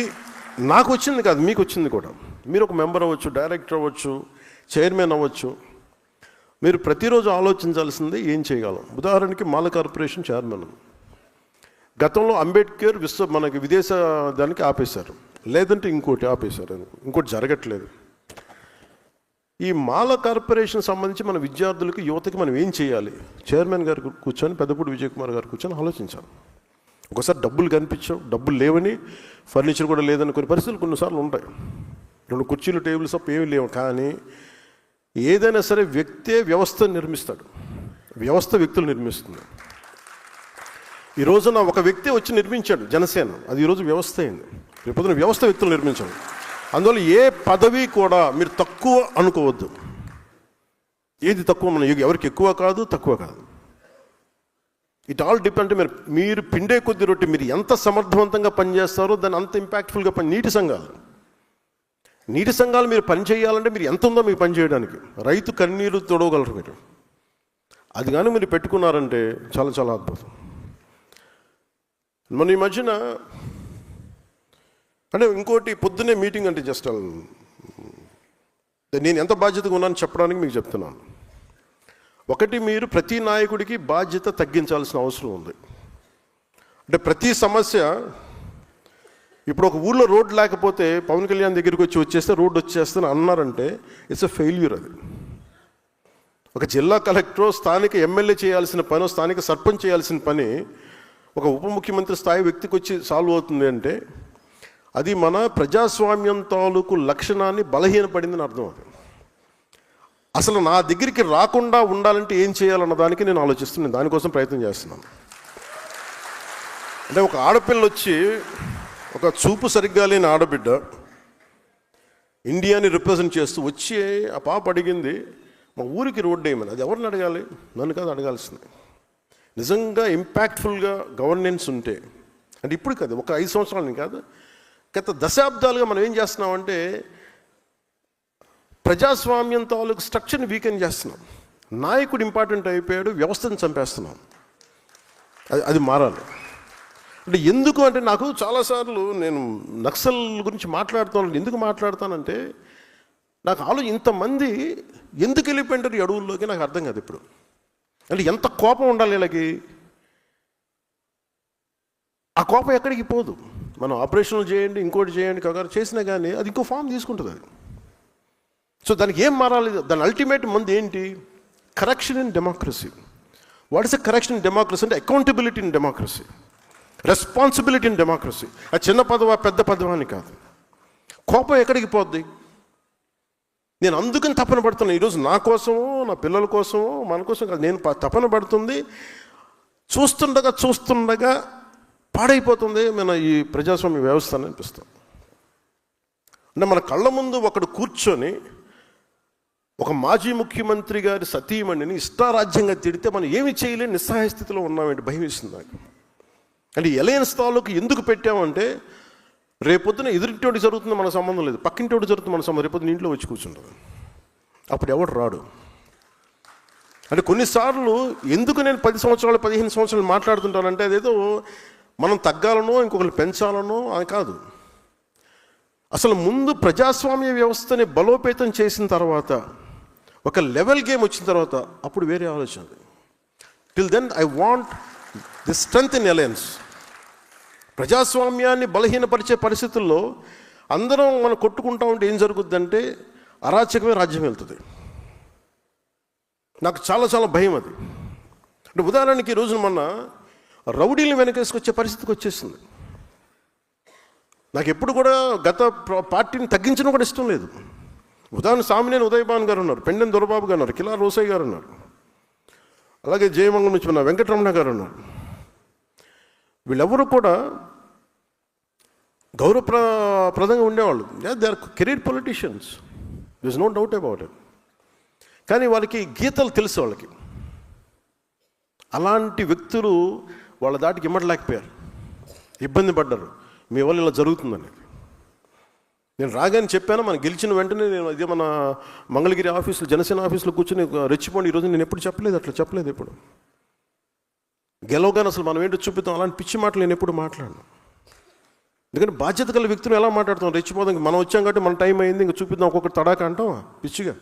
నాకు వచ్చింది కాదు, మీకు వచ్చింది కూడా. మీరు ఒక మెంబర్ అవ్వచ్చు, డైరెక్టర్ అవ్వచ్చు, చైర్మన్ అవ్వచ్చు. మీరు ప్రతిరోజు ఆలోచించాల్సిందే ఏం చేయగలం. ఉదాహరణకి మాల కార్పొరేషన్ చైర్మన్. గతంలో అంబేద్కర్ మనకి విదేశ దానికి ఆపేశారు, లేదంటే ఇంకోటి ఆపేశారు, ఇంకోటి జరగట్లేదు. ఈ మాల కార్పొరేషన్ సంబంధించి మన విద్యార్థులకి, యువతకి మనం ఏం చేయాలి? చైర్మన్ గారు కూర్చొని, పెద్దపూడి విజయ్ కుమార్ గారు కూర్చొని ఆలోచించాలి. ఒకసారి డబ్బులు కనిపించావు, డబ్బులు లేవని, ఫర్నిచర్ కూడా లేదని కొన్ని పరిస్థితులు కొన్నిసార్లు ఉంటాయి. 2 కుర్చీలు, టేబుల్స్ తప్ప ఏమీ లేవు. కానీ ఏదైనా సరే వ్యక్తే వ్యవస్థను నిర్మిస్తాడు, వ్యవస్థ వ్యక్తులు నిర్మిస్తుంది. ఈ రోజున ఒక వ్యక్తి వచ్చి నిర్మించాడు జనసేన, అది ఈరోజు వ్యవస్థ అయింది. రేపొద్దున వ్యవస్థ వ్యక్తులు నిర్మించాడు. అందువల్ల ఏ పదవి కూడా మీరు తక్కువ అనుకోవద్దు. ఏది తక్కువ, మన ఎవరికి ఎక్కువ కాదు, తక్కువ కాదు. It all depend. మీరు పిండే కొద్ది రొట్టె, మీరు ఎంత సమర్థవంతంగా పనిచేస్తారో దాన్ని అంత ఇంపాక్ట్ఫుల్గా నీటి సంఘాలు మీరు పని చేయాలంటే మీరు ఎంత ఉందో మీకు పని చేయడానికి. రైతు కన్నీరు తొడవగలరు మీరు. అది కానీ మీరు పెట్టుకున్నారంటే చాలా చాలా అద్భుతం. మన ఈ మధ్యన అంటే ఇంకోటి, పొద్దున్నే మీటింగ్ అంటే జస్ట్ నేను ఎంత బాధ్యతగా ఉన్నాను చెప్పడానికి మీకు చెప్తున్నాను. ఒకటి, మీరు ప్రతి నాయకుడికి బాధ్యత తగ్గించాల్సిన అవసరం ఉంది. అంటే ప్రతి సమస్య, ఇప్పుడు ఒక ఊళ్ళో రోడ్ లేకపోతే పవన్ కళ్యాణ్ దగ్గరికి వచ్చేస్తే రోడ్డు వచ్చేస్తాను అన్నారంటే ఇట్స్ ఎ ఫెయిల్యూర్. అది ఒక జిల్లా కలెక్టర్, స్థానిక ఎమ్మెల్యే చేయాల్సిన పని, స్థానిక సర్పంచ్ చేయాల్సిన పని ఒక ఉప ముఖ్యమంత్రి స్థాయి వ్యక్తికి వచ్చి సాల్వ్ అవుతుంది అంటే అది మన ప్రజాస్వామ్యం తాలూకు లక్షణాన్ని బలహీనపడిందని అర్థం. అది అసలు నా దగ్గరికి రాకుండా ఉండాలంటే ఏం చేయాలన్న దానికి నేను ఆలోచిస్తున్నాను, దానికోసం ప్రయత్నం చేస్తున్నాను. అంటే ఒక ఆడపిల్ల వచ్చి, ఒక చూపు సరిగ్గా లేని ఆడబిడ్డ ఇండియాని రిప్రజెంట్ చేస్తూ వచ్చి ఆ పాప అడిగింది, మా ఊరికి రోడ్డు వేయమని. అది ఎవరిని అడగాలి? నన్ను కాదు అడగాల్సింది. నిజంగా ఇంపాక్ట్ఫుల్గా గవర్నెన్స్ ఉంటే, అంటే ఇప్పుడు కాదు, ఒక 5 సంవత్సరాలని కాదు, గత దశాబ్దాలుగా మనం ఏం చేస్తున్నామంటే ప్రజాస్వామ్యం తాలూకు స్ట్రక్చర్ని వీకెన్ చేస్తున్నాం. నాయకుడు ఇంపార్టెంట్ అయిపోయాడు, వ్యవస్థను చంపేస్తున్నాం. అది మారాలి. అంటే ఎందుకు అంటే, నాకు చాలాసార్లు నేను నక్సల్ గురించి మాట్లాడుతాను. ఎందుకు మాట్లాడతానంటే, నాకు ఇంతమంది ఎందుకు వెళ్ళిపోయింటారు ఈ అడవుల్లోకి నాకు అర్థం కాదు ఇప్పుడు. అంటే ఎంత కోపం ఉండాలి వీళ్ళకి. ఆ కోపం ఎక్కడికి పోదు. మనం ఆపరేషన్లు చేయండి, ఇంకోటి చేయండి, కగారు చేసినా కానీ అది ఇంకో ఫామ్ తీసుకుంటుంది. అది సో దానికి ఏం మారాలి? దాని అల్టిమేట్ మంది ఏంటి? Correction in democracy. What is a correction in democracy అంటే accountability in democracy, responsibility in democracy. ఆ చిన్న పదవా పెద్ద పదవా అని కాదు. కోపం ఎక్కడికి పోద్ది? నేను అందుకని తపన పడుతున్నాను ఈరోజు, నా కోసమో నా పిల్లల కోసమో మన కోసం కాదు. నేను తపన పడుతుంది చూస్తుండగా పాడైపోతుంది మన ఈ ప్రజాస్వామ్య వ్యవస్థ అని అనిపిస్తుంది. అంటే మన కళ్ళ ముందు ఒకడు కూర్చొని ఒక మాజీ ముఖ్యమంత్రి గారి సతీమణిని ఇష్టారాజ్యంగా తిడితే మనం ఏమి చేయలేని నిస్సహాయ స్థితిలో ఉన్నామంటే భయం వేస్తుంది నాకు. అంటే ఎలయన్స్ తాలూకు ఎందుకు పెట్టామంటే రేపొద్దున ఎదురింటోడి జరుగుతుంది మన సంబంధం లేదు, పక్కింటోడి జరుగుతుంది మన సంబంధం, రేపొద్దున ఇంట్లో వచ్చి కూర్చుంటుంది, అప్పుడు ఎవడు రాడు. అంటే కొన్నిసార్లు ఎందుకు నేను 10 సంవత్సరాలు 15 సంవత్సరాలు మాట్లాడుతుంటానంటే అదేదో మనం తగ్గాలనో ఇంకొకరు పెంచాలనో అని కాదు. అసలు ముందు ప్రజాస్వామ్య వ్యవస్థని బలోపేతం చేసిన తర్వాత, ఒక లెవెల్ గేమ్ వచ్చిన తర్వాత అప్పుడు వేరే ఆలోచన. Till then I want the strength in alliance. ప్రజాస్వామ్యాన్ని బలహీనపరిచే పరిస్థితుల్లో అందరం మనం కొట్టుకుంటా ఉంటే ఏం జరుగుద్దంటే అరాచకమే రాజ్యం వెళ్తుంది. నాకు చాలా చాలా భయం అది. అంటే ఉదాహరణకి ఈ రోజున మొన్న రౌడీలు వెనకేసుకొచ్చే పరిస్థితికి వచ్చేసింది. నాకు ఎప్పుడు కూడా గత పార్టీని తగ్గించడం కూడా ఇష్టం లేదు. ఉదాహరణ సామినేని ఉదయభాన్ గారు ఉన్నారు, పెండెం దొరబాబు గారు ఉన్నారు, కిలా రోసయ్య గారు ఉన్నారు, అలాగే జయమంగళం నుంచి ఉన్న వెంకటరమణ గారు ఉన్నారు. వీళ్ళెవరూ కూడా గౌరవప్రదంగా ఉండేవాళ్ళు. They are career politicians, there is no doubt about it. కానీ వాళ్ళకి గీతలు తెలుసు వాళ్ళకి. అలాంటి వ్యక్తులు వాళ్ళ దాటికి ఇమ్మడలేకపోయారు, ఇబ్బంది పడ్డారు, మీ వల్ల ఇలా జరుగుతుందని. నేను రాగానే చెప్పాను, మనం గెలిచిన వెంటనే నేను ఇదే మన మంగళగిరి ఆఫీసులో జనసేన ఆఫీసులో కూర్చొని రెచ్చిపోండి ఈరోజు నేను ఎప్పుడు చెప్పలేదు, అట్లా చెప్పలేదు ఎప్పుడు. గెలవగానే అసలు మనం ఏంటో చూపిద్దాం, అలాంటి పిచ్చి మాటలు నేను ఎప్పుడు మాట్లాడను. ఎందుకంటే బాధ్యత గల వ్యక్తులు ఎలా మాట్లాడుతాం, రెచ్చిపోదాం, మనం వచ్చాం కాబట్టి మన టైం అయింది ఇంకా చూపిద్దాం ఒక్కొక్కటి తడాక అంటాం పిచ్చిగా.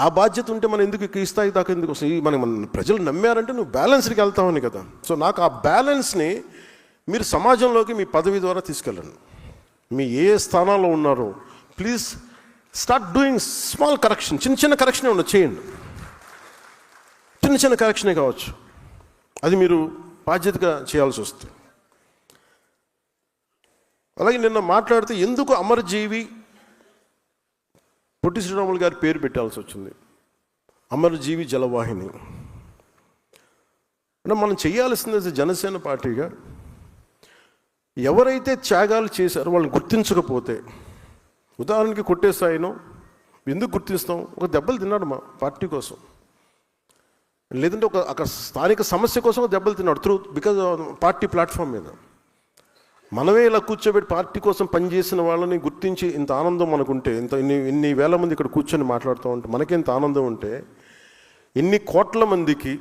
ఆ బాధ్యత ఉంటే మనం ఎందుకు ఈ స్థాయి దాకా ఎందుకు వస్తుంది? మన ప్రజలు నమ్మారంటే నువ్వు బ్యాలెన్స్కి వెళ్తామని కదా. సో నాకు ఆ బ్యాలెన్స్ని మీరు సమాజంలోకి మీ పదవి ద్వారా తీసుకెళ్ళండి. మీ ఏ స్థానాల్లో ఉన్నారో please start doing small correction. చిన్న చిన్న కరెక్షనే ఉండదు, చేయండి. చిన్న చిన్న కరెక్షనే కావచ్చు, అది మీరు బాధ్యతగా చేయాల్సి వస్తుంది. అలాగే నిన్న మాట్లాడితే ఎందుకు అమరజీవి పొట్టి శ్రీరాములు గారి పేరు పెట్టాల్సి వచ్చింది, అమరజీవి జలవాహిని. అంటే మనం చేయాల్సింది జనసేన పార్టీగా ఎవరైతే త్యాగాలు చేశారో వాళ్ళని గుర్తించకపోతే, ఉదాహరణకి కొట్టేసాయినో ఎందుకు గుర్తిస్తాం? ఒక దెబ్బలు తిన్నాడు మా పార్టీ కోసం, లేదంటే అక్కడ స్థానిక సమస్య కోసం దెబ్బలు తిన్నాడు బికాజ్ పార్టీ ప్లాట్ఫామ్ మీద. మనమే ఇలా కూర్చోబెట్టి పార్టీ కోసం పనిచేసిన వాళ్ళని గుర్తించి ఇంత ఆనందం మనకుంటే, ఇన్ని వేల మంది ఇక్కడ కూర్చొని మాట్లాడుతూ ఉంటే మనకి ఇంత ఆనందం ఉంటే, ఇన్ని కోట్ల మందికి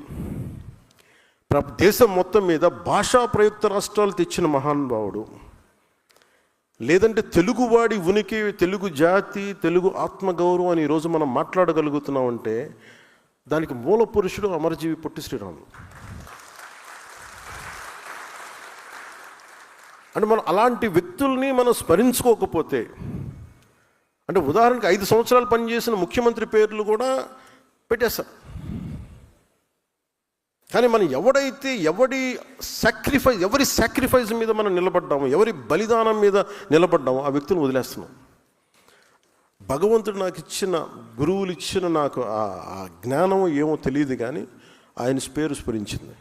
దేశం మొత్తం మీద భాషా ప్రయుక్త రాష్ట్రాలు తెచ్చిన మహానుభావుడు, లేదంటే తెలుగువాడి ఉనికి, తెలుగు జాతి, తెలుగు ఆత్మగౌరవం అని ఈరోజు మనం మాట్లాడగలుగుతున్నామంటే దానికి మూల పురుషుడు అమరజీవి పొట్టి శ్రీరాములు. అంటే మనం అలాంటి వ్యక్తుల్ని మనం స్మరించుకోకపోతే, అంటే ఉదాహరణకి 5 సంవత్సరాలు పనిచేసిన ముఖ్యమంత్రి పేర్లు కూడా పెట్టేస్తారు. కానీ మనం ఎవరి సాక్రిఫైస్ మీద మనం నిలబడ్డాము, ఎవరి బలిదానం మీద నిలబడ్డాము, ఆ వ్యక్తులను వదిలేస్తున్నాం. భగవంతుడు నాకు ఇచ్చిన, గురువులు ఇచ్చిన నాకు ఆ జ్ఞానం ఏమో తెలియదు, కానీ ఆయన పేరు స్మరించింది.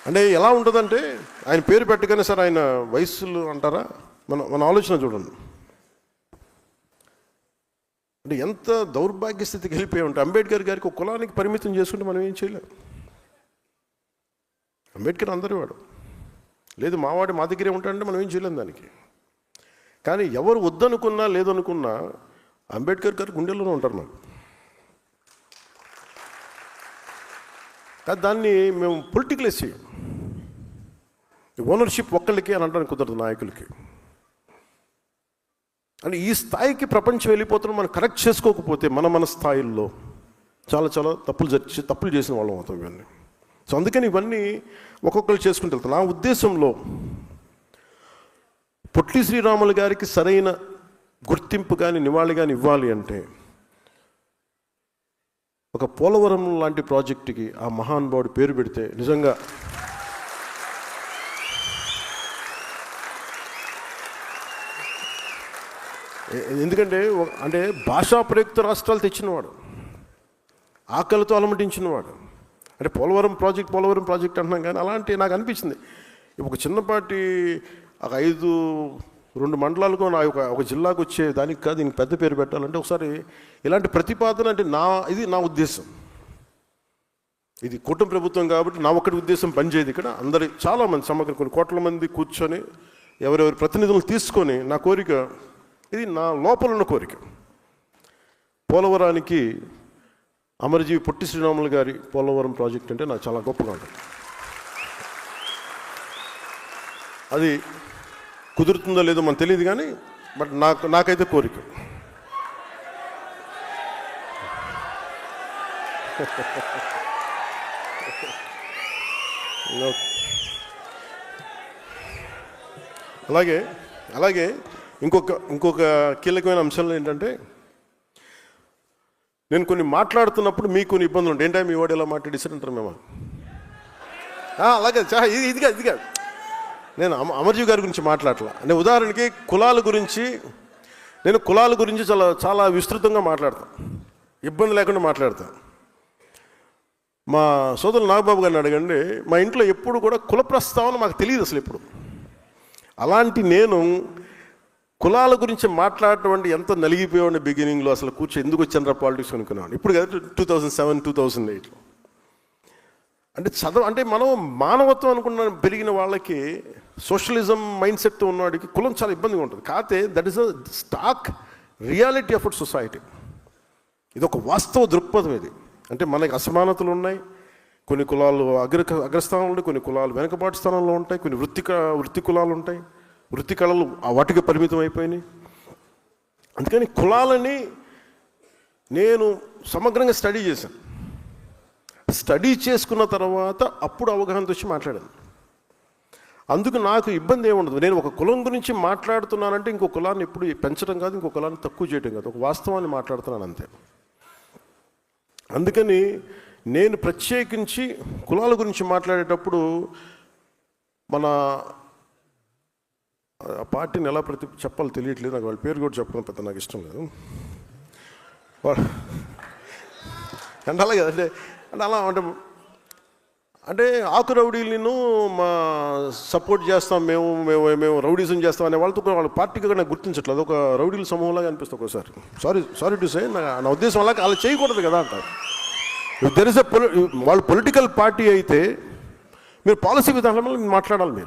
అంటే ఎలా ఉంటుందంటే ఆయన పేరు పెట్టగానే సార్ ఆయన వయస్సులు అంటారా, మన ఆలోచన చూడండి. అంటే ఎంత దౌర్భాగ్య స్థితికి వెళ్ళిపోయి ఉంటే, అంబేద్కర్ గారికి ఒక కులానికి పరిమితం చేసుకుంటే మనం ఏం చేయలేం. అంబేద్కర్ అందరి వాడు, లేదు మావాడు మా దగ్గరే ఉంటాడంటే మనం ఏం చేయలేం దానికి. కానీ ఎవరు వద్దనుకున్నా లేదనుకున్నా అంబేద్కర్ గారు గుండెల్లోనే ఉంటారు నాకు. దాన్ని మేము పొలిటికలైజ్ చేయం. ఓనర్షిప్ ఒక్కళ్ళకి అని అంటానికి కుదరదు, నాయకులకి. అంటే ఈ స్థాయికి ప్రపంచం వెళ్ళిపోతున్నాం. మనం కరెక్ట్ చేసుకోకపోతే మన స్థాయిల్లో చాలా చాలా తప్పులు చేసిన వాళ్ళం అవుతాం ఇవన్నీ. సో అందుకని ఇవన్నీ ఒక్కొక్కరు చేసుకుంటూ వెళ్తాం. నా ఉద్దేశంలో పొట్టి శ్రీరాములు గారికి సరైన గుర్తింపు కానీ నివాళి కానీ ఇవ్వాలి అంటే ఒక పోలవరం లాంటి ప్రాజెక్టుకి ఆ మహానుభావుడు పేరు పెడితే నిజంగా ఎందుకంటే అంటే భాషా ప్రయుక్త రాష్ట్రాలు తెచ్చినవాడు, ఆకలితో అలమటించినవాడు. అంటే పోలవరం ప్రాజెక్ట్ అంటున్నాం, కానీ అలాంటి నాకు అనిపించింది ఒక చిన్నపాటి ఒక 2 మండలాలకు ఒక జిల్లాకు వచ్చే దానికి కాదు దీనికి పెద్ద పేరు పెట్టాలంటే ఒకసారి ఇలాంటి ప్రతిపాదన అంటే ఇది నా ఉద్దేశం. ఇది కూటమి ప్రభుత్వం కాబట్టి నా ఒక్కటి ఉద్దేశం పనిచేయదు. ఇక్కడ అందరి చాలామంది సమగ్ర కొన్ని కోట్ల మంది కూర్చొని ఎవరెవరి ప్రతినిధులను తీసుకొని నా కోరిక, ఇది నా లోపల ఉన్న కోరిక, పోలవరానికి అమరజీవి పొట్టి శ్రీరాములు గారి పోలవరం ప్రాజెక్ట్ అంటే నాకు చాలా గొప్పగా ఉంటుంది. అది కుదురుతుందో లేదో మనకు తెలియదు, కానీ బట్ నాకైతే కోరిక. అలాగే ఇంకొక కీలకమైన అంశంలో ఏంటంటే, నేను కొన్ని మాట్లాడుతున్నప్పుడు మీకు కొన్ని ఇబ్బందులు ఉంటాయి. ఏంటంటే మీ వాడు ఎలా మాట్లాడేసారంటారు మేము. అలాగే ఇది కాదు నేను అమర్జీవి గారి గురించి మాట్లాడలా. అంటే ఉదాహరణకి కులాల గురించి చాలా విస్తృతంగా మాట్లాడతాను, ఇబ్బంది లేకుండా మాట్లాడతాను. మా సోదరులు నాగబాబు గారిని అడగండి, మా ఇంట్లో ఎప్పుడు కూడా కుల ప్రస్తావన మాకు తెలియదు అసలు ఎప్పుడు. అలాంటి నేను కులాల గురించి మాట్లాడటం అంటే ఎంత నలిగిపోయాడు బిగినింగ్లో. అసలు ఎందుకు వచ్చాను పాలిటిక్స్ అనుకున్నాను. ఇప్పుడు కదా 2007, 2008లో అంటే మనం మానవత్వం అనుకున్న పెరిగిన వాళ్ళకి, సోషలిజం మైండ్ సెట్తో ఉన్నవాడికి కులం చాలా ఇబ్బందిగా ఉంటుంది. కాకపోతే that is a stock reality of our society. ఇది ఒక వాస్తవ దృక్పథం. ఇది అంటే మనకి అసమానతలు ఉన్నాయి, కొన్ని కులాలు అగ్రస్థానంలో ఉంటాయి, కొన్ని కులాలు వెనకబాటు స్థానంలో ఉంటాయి, కొన్ని వృత్తి కులాలు ఉంటాయి, వృత్తి కళలు వాటికి పరిమితం అయిపోయినాయి. అందుకని కులాలని నేను సమగ్రంగా స్టడీ చేశాను. స్టడీ చేసుకున్న తర్వాత అప్పుడు అవగాహనతో వచ్చి మాట్లాడాను. అందుకు నాకు ఇబ్బంది ఏముండదు. నేను ఒక కులం గురించి మాట్లాడుతున్నానంటే ఇంకో కులాన్ని ఎప్పుడు పెంచడం కాదు, ఇంకో కులాన్ని తక్కువ చేయడం కాదు, ఒక వాస్తవాన్ని మాట్లాడుతున్నాను అంతే. అందుకని నేను ప్రత్యేకించి కులాల గురించి మాట్లాడేటప్పుడు మన ఆ పార్టీని ఎలా చెప్పాలో తెలియట్లేదు నాకు. వాళ్ళ పేరు కూడా చెప్పడం పెద్ద నాకు ఇష్టం లేదు. అంటే అలాగే అంటే అలా అంటే ఆకు రౌడీలను సపోర్ట్ చేస్తాం, మేము రౌడీజం చేస్తాం అనే వాళ్ళతో వాళ్ళ పార్టీగా నాకు గుర్తించట్లేదు. ఒక రౌడీల సమూహంలాగా అనిపిస్తుంది ఒకసారి. సారీ టు సే, నా ఉద్దేశం అలా అలా చేయకూడదు కదా అంటారు. దెర్ ఇస్ వాళ్ళు పొలిటికల్ పార్టీ అయితే మీరు పాలసీ విధానంలో మాట్లాడాలి.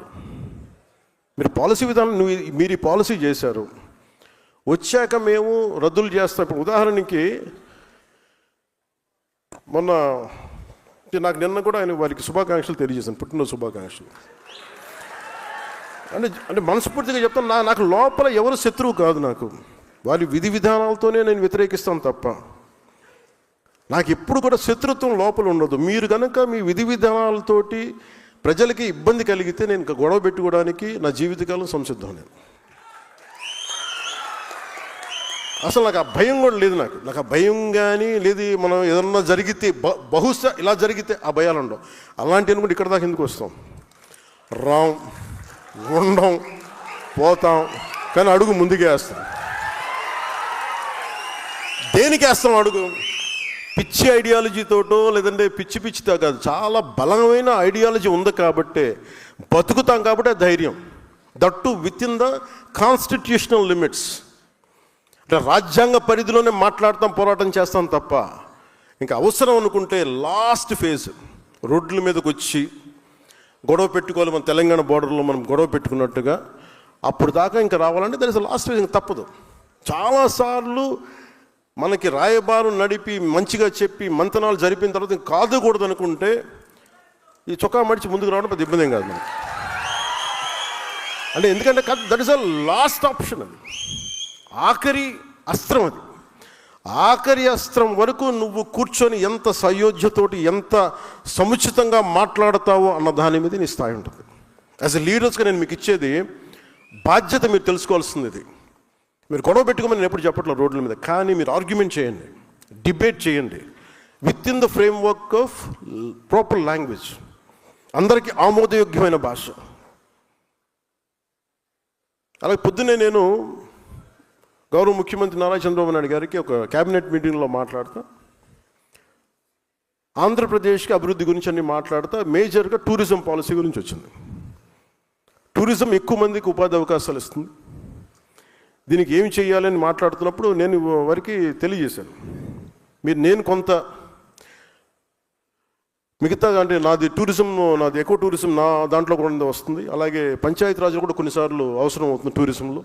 మీరు పాలసీ విధానం మీరు ఈ పాలసీ చేశారు, వచ్చాక మేము రద్దులు చేస్తాం. ఇప్పుడు ఉదాహరణకి మొన్న నాకు నిన్న కూడా వారికి శుభాకాంక్షలు తెలియజేశాను, పుట్టినరోజు శుభాకాంక్షలు. అంటే మనస్ఫూర్తిగా చెప్తాను, నాకు లోపల ఎవరు శత్రువు కాదు. నాకు వారి విధి విధానాలతోనే నేను వ్యతిరేకిస్తాను తప్ప నాకు ఎప్పుడు కూడా శత్రుత్వం లోపల ఉండదు. మీరు కనుక మీ విధి విధానాలతోటి ప్రజలకి ఇబ్బంది కలిగితే నేను ఇంకా గొడవ పెట్టుకోవడానికి నా జీవితకాలం సంసిద్ధం. నేను అసలు నాకు ఆ భయం కూడా లేదు. నాకు ఆ భయం కానీ లేదు. మనం ఏదన్నా జరిగితే బహుశా ఇలా జరిగితే ఆ భయాలు ఉండవు. అలాంటి అనుకుంటే ఇక్కడ దాకా ఎందుకు వస్తాం, ఉండం, పోతాం, కానీ అడుగు ముందుకే వేస్తాం. దేనికి వేస్తాం అడుగు? పిచ్చి ఐడియాలజీతోటో లేదంటే పిచ్చితో కాదు, చాలా బలమైన ఐడియాలజీ ఉంది కాబట్టే బతుకుతాం. కాబట్టి ధైర్యం, that with in the constitutional limits. అంటే రాజ్యాంగ పరిధిలోనే మాట్లాడతాం, పోరాటం చేస్తాం తప్ప ఇంకా అవసరం అనుకుంటే లాస్ట్ ఫేజ్ రోడ్ల మీదకి వచ్చి గొడవ పెట్టుకోవాలి. మన తెలంగాణ బోర్డర్లో మనం గొడవ పెట్టుకున్నట్టుగా అప్పుడు దాకా ఇంకా రావాలంటే దట్ ఇస్ లాస్ట్ ఫేజ్. ఇంకా తప్పదు. చాలాసార్లు మనకి రాయబారం నడిపి మంచిగా చెప్పి మంతనాలు జరిపిన తర్వాత ఇంకా కాదుకూడదు అనుకుంటే ఈ చొక్కా మడిచి ముందుకు రావడం పెద్ద ఇబ్బంది ఏం కాదు మనకి. అంటే ఎందుకంటే that is a last option. అది ఆఖరి అస్త్రం. అది ఆఖరి అస్త్రం వరకు నువ్వు కూర్చొని ఎంత సయోధ్యతోటి ఎంత సముచితంగా మాట్లాడతావో అన్న దాని మీద నీ స్థాయి ఉంటుంది. యాజ్ ఎ లీడర్స్గా నేను మీకు ఇచ్చేది బాధ్యత. మీరు తెలుసుకోవాల్సింది ఇది. మీరు గొడవ పెట్టుకోమని నేను ఎప్పుడు చెప్పట్లేదు రోడ్ల మీద, కానీ మీరు ఆర్గ్యుమెంట్ చేయండి, డిబేట్ చేయండి. With in the framework of proper language, అందరికీ ఆమోదయోగ్యమైన భాష. అలాగే పొద్దున్నే నేను గౌరవ ముఖ్యమంత్రి నారా చంద్రబాబు నాయుడు గారికి ఒక క్యాబినెట్ మీటింగ్లో మాట్లాడుతూ ఆంధ్రప్రదేశ్కి అభివృద్ధి గురించి అన్ని మాట్లాడుతూ మేజర్గా టూరిజం పాలసీ గురించి వచ్చింది. టూరిజం ఎక్కువ మందికి ఉపాధి అవకాశాలు ఇస్తుంది, దీనికి ఏమి చేయాలని మాట్లాడుతున్నప్పుడు నేను వారికి తెలియజేశాను, నేను కొంత మిగతా అంటే నాది ఎక్కువ టూరిజం నా దాంట్లో కూడా వస్తుంది, అలాగే పంచాయతీరాజ్ కూడా కొన్నిసార్లు అవసరం అవుతుంది టూరిజంలో.